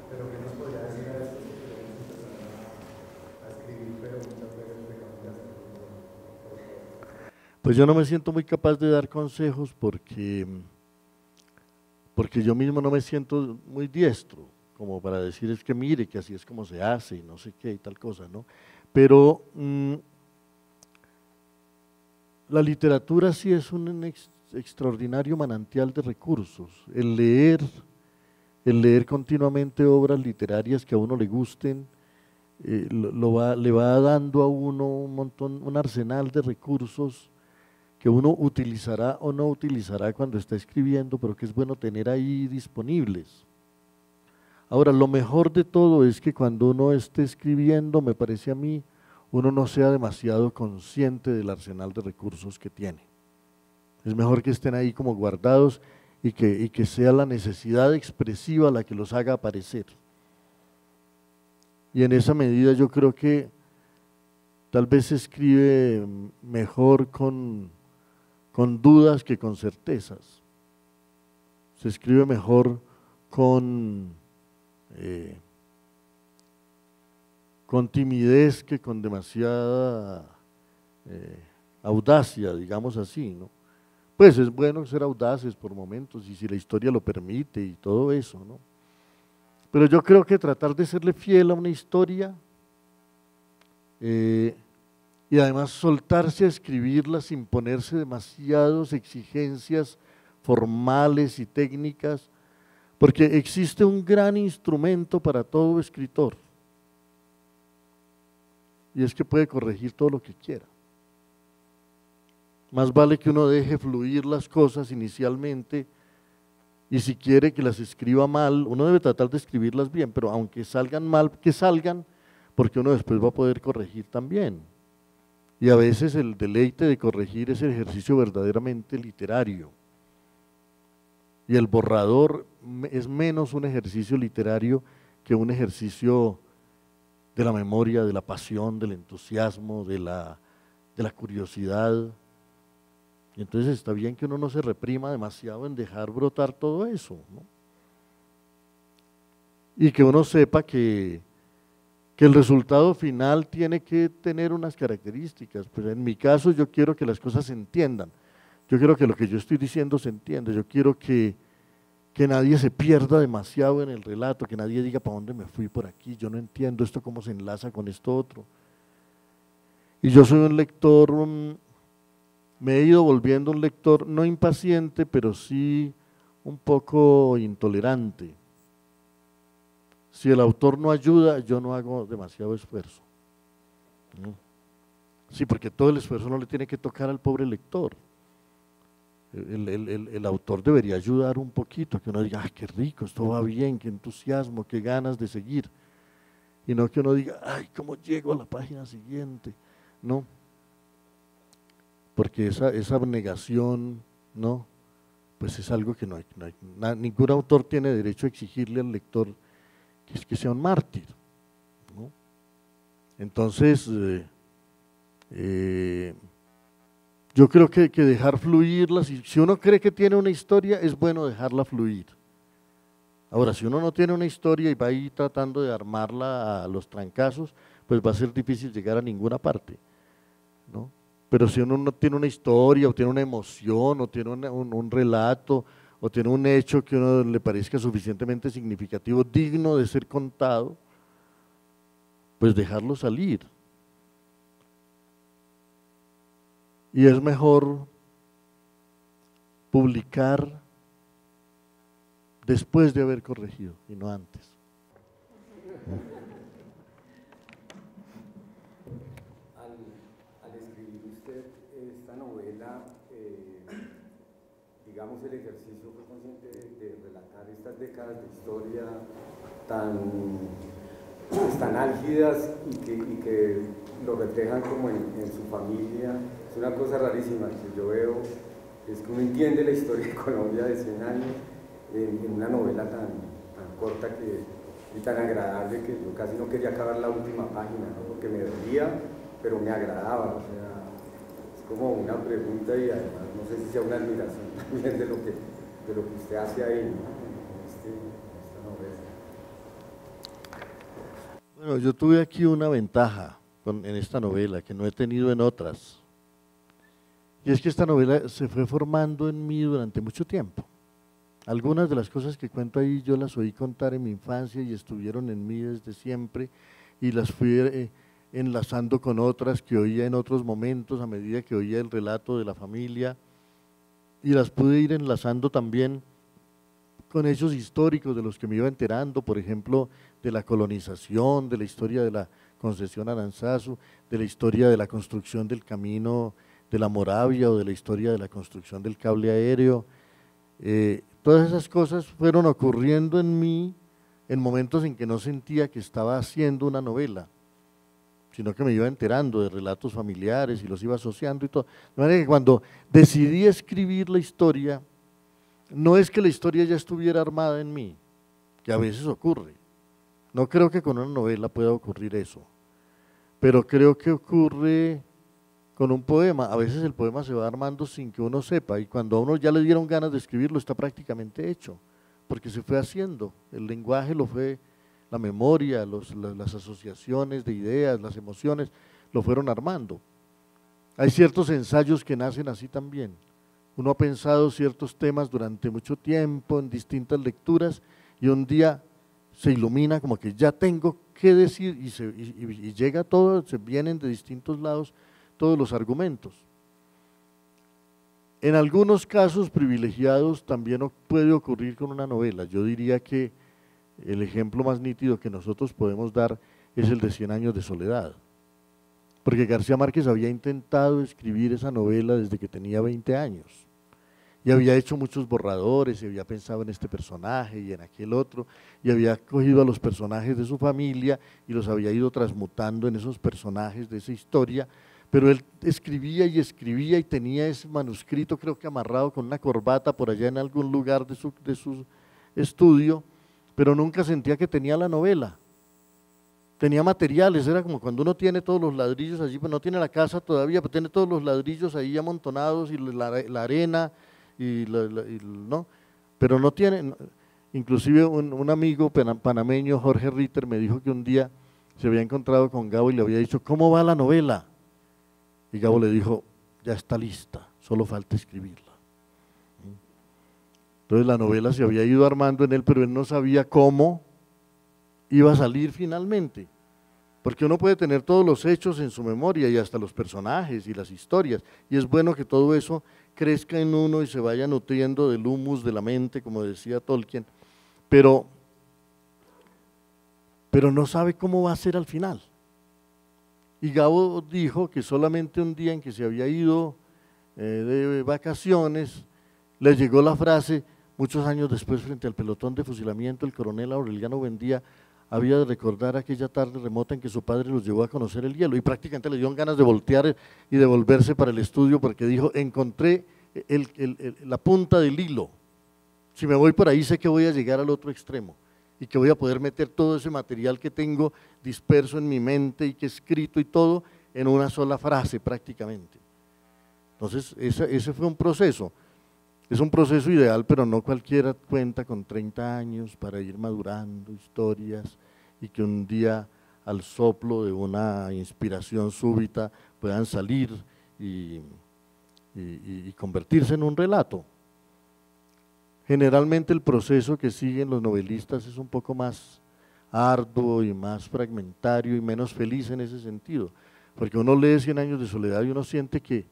pero ¿qué nos podría decir a estos que queremos empezar a escribir, pero muchas veces dejamos de hacerlo? Pues yo no me siento muy capaz de dar consejos porque yo mismo no me siento muy diestro. como para decir es que mire, que así es como se hace y no sé qué y tal cosa, ¿no? Pero la literatura sí es un extraordinario manantial de recursos. El leer continuamente obras literarias que a uno le gusten, le va dando a uno un arsenal de recursos que uno utilizará o no utilizará cuando está escribiendo, pero que es bueno tener ahí disponibles. Ahora, lo mejor de todo es que cuando uno esté escribiendo, me parece a mí, uno no sea demasiado consciente del arsenal de recursos que tiene. Es mejor que estén ahí como guardados y que sea la necesidad expresiva la que los haga aparecer. Y en esa medida yo creo que tal vez se escribe mejor con dudas que con certezas. Se escribe mejor con timidez que con demasiada audacia, digamos así, ¿no? Pues es bueno ser audaces por momentos y si la historia lo permite y todo eso, ¿no? Pero yo creo que tratar de serle fiel a una historia y además soltarse a escribirla sin ponerse demasiadas exigencias formales y técnicas, porque existe un gran instrumento para todo escritor, y es que puede corregir todo lo que quiera. Más vale que uno deje fluir las cosas inicialmente, y si quiere que las escriba mal, uno debe tratar de escribirlas bien, pero aunque salgan mal, que salgan, porque uno después va a poder corregir también. Y a veces el deleite de corregir es el ejercicio verdaderamente literario. Y el borrador es menos un ejercicio literario que un ejercicio de la memoria, de la pasión, del entusiasmo, de la curiosidad. Y entonces está bien que uno no se reprima demasiado en dejar brotar todo eso, ¿no? Y que uno sepa que el resultado final tiene que tener unas características. Pues en mi caso yo quiero que las cosas se entiendan, yo quiero que lo que yo estoy diciendo se entienda, yo quiero que nadie se pierda demasiado en el relato, que nadie diga para dónde me fui por aquí, yo no entiendo esto cómo se enlaza con esto otro. Y yo soy un lector, me he ido volviendo un lector no impaciente, pero sí un poco intolerante. Si el autor no ayuda, yo no hago demasiado esfuerzo, ¿no? Sí, porque todo el esfuerzo no le tiene que tocar al pobre lector. El autor debería ayudar un poquito, que uno diga, ¡ay, qué rico, esto va bien, qué entusiasmo, qué ganas de seguir! Y no que uno diga, ¡ay, cómo llego a la página siguiente! No, porque esa abnegación, ¿no? Pues es algo que ningún autor tiene derecho a exigirle al lector que sea un mártir, ¿no? Entonces, yo creo que dejar fluirla, si uno cree que tiene una historia, es bueno dejarla fluir. Ahora, si uno no tiene una historia y va ahí tratando de armarla a los trancazos, pues va a ser difícil llegar a ninguna parte, ¿no? Pero si uno no tiene una historia, o tiene una emoción, o tiene un relato, o tiene un hecho que a uno le parezca suficientemente significativo, digno de ser contado, pues dejarlo salir. Y es mejor publicar después de haber corregido y no antes. Al escribir usted esta novela, digamos, el ejercicio fue consciente de relatar estas décadas de historia tan álgidas y que lo reflejan como en su familia. Es una cosa rarísima que yo veo, es que uno entiende la historia de Colombia de 100 años en una novela tan corta y tan agradable que yo casi no quería acabar la última página, ¿no? Porque me dolía, pero me agradaba. O sea, es como una pregunta y además no sé si sea una admiración también de lo que usted hace ahí, ¿no? En esta novela. Bueno, yo tuve aquí una ventaja en esta novela que no he tenido en otras, y es que esta novela se fue formando en mí durante mucho tiempo. Algunas de las cosas que cuento ahí yo las oí contar en mi infancia y estuvieron en mí desde siempre y las fui enlazando con otras que oía en otros momentos a medida que oía el relato de la familia y las pude ir enlazando también con hechos históricos de los que me iba enterando, por ejemplo, de la colonización, de la historia de la concesión Aranzazu, de la historia de la construcción del camino de la Moravia o de la historia de la construcción del cable aéreo. Todas esas cosas fueron ocurriendo en mí en momentos en que no sentía que estaba haciendo una novela, sino que me iba enterando de relatos familiares y los iba asociando y todo. De manera que cuando decidí escribir la historia, no es que la historia ya estuviera armada en mí, que a veces ocurre. No creo que con una novela pueda ocurrir eso, pero creo que ocurre con un poema. A veces el poema se va armando sin que uno sepa y cuando a uno ya le dieron ganas de escribirlo está prácticamente hecho, porque se fue haciendo, el lenguaje lo fue, la memoria, las asociaciones de ideas, las emociones, lo fueron armando. Hay ciertos ensayos que nacen así también. Uno ha pensado ciertos temas durante mucho tiempo en distintas lecturas y un día se ilumina como que ya tengo que decir y llega todo, se vienen de distintos lados todos los argumentos. En algunos casos privilegiados también puede ocurrir con una novela. Yo diría que el ejemplo más nítido que nosotros podemos dar es el de 100 años de soledad, porque García Márquez había intentado escribir esa novela desde que tenía 20 años y había hecho muchos borradores y había pensado en este personaje y en aquel otro y había cogido a los personajes de su familia y los había ido transmutando en esos personajes de esa historia, pero él escribía y tenía ese manuscrito creo que amarrado con una corbata por allá en algún lugar de su estudio, pero nunca sentía que tenía la novela. Tenía materiales, era como cuando uno tiene todos los ladrillos allí, pues no tiene la casa todavía, pero tiene todos los ladrillos ahí amontonados y la arena, ¿no? Pero no tiene, inclusive un amigo panameño, Jorge Ritter, me dijo que un día se había encontrado con Gabo y le había dicho, ¿cómo va la novela? Y Gabo le dijo, ya está lista, solo falta escribirla. Entonces la novela se había ido armando en él, pero él no sabía cómo iba a salir finalmente, porque uno puede tener todos los hechos en su memoria y hasta los personajes y las historias, y es bueno que todo eso crezca en uno y se vaya nutriendo del humus de la mente, como decía Tolkien, pero no sabe cómo va a ser al final. Y Gabo dijo que solamente un día en que se había ido de vacaciones, le llegó la frase, muchos años después frente al pelotón de fusilamiento, el coronel Aureliano Buendía había de recordar aquella tarde remota en que su padre los llevó a conocer el hielo y prácticamente le dieron ganas de voltear y de volverse para el estudio porque dijo, encontré la punta del hilo, si me voy por ahí sé que voy a llegar al otro extremo y que voy a poder meter todo ese material que tengo disperso en mi mente y que he escrito y todo en una sola frase prácticamente. Entonces ese fue un proceso. Es un proceso ideal, pero no cualquiera cuenta con 30 años para ir madurando historias y que un día al soplo de una inspiración súbita puedan salir y convertirse en un relato. Generalmente el proceso que siguen los novelistas es un poco más arduo y más fragmentario y menos feliz en ese sentido, porque uno lee 100 años de soledad y uno siente que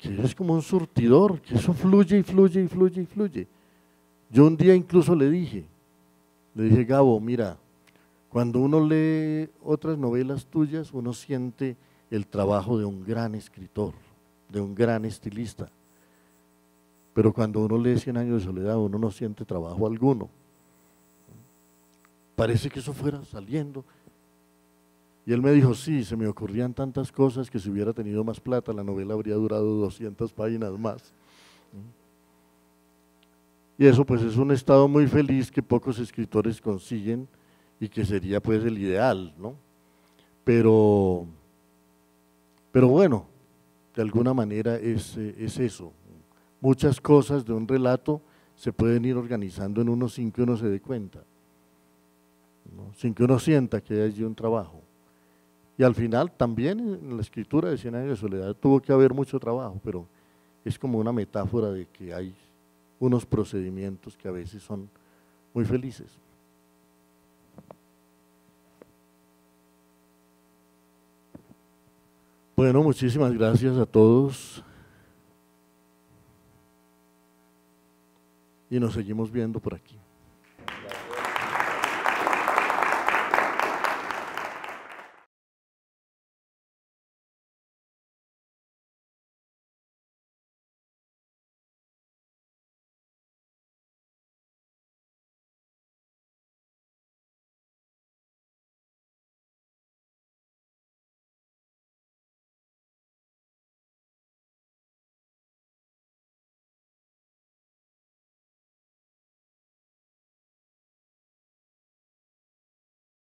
es como un surtidor, que eso fluye y fluye y fluye y fluye. Yo un día incluso le dije, Gabo, mira, cuando uno lee otras novelas tuyas, uno siente el trabajo de un gran escritor, de un gran estilista, pero cuando uno lee 100 años de soledad, uno no siente trabajo alguno. Parece que eso fuera saliendo. Y él me dijo, sí, se me ocurrían tantas cosas que si hubiera tenido más plata la novela habría durado 200 páginas más. Y eso pues es un estado muy feliz que pocos escritores consiguen y que sería pues el ideal, ¿no? Pero bueno, de alguna manera es eso. Muchas cosas de un relato se pueden ir organizando en uno sin que uno se dé cuenta, ¿no? Sin que uno sienta que hay allí un trabajo. Y al final también en la escritura de 100 años de soledad tuvo que haber mucho trabajo, pero es como una metáfora de que hay unos procedimientos que a veces son muy felices. Bueno, muchísimas gracias a todos y nos seguimos viendo por aquí.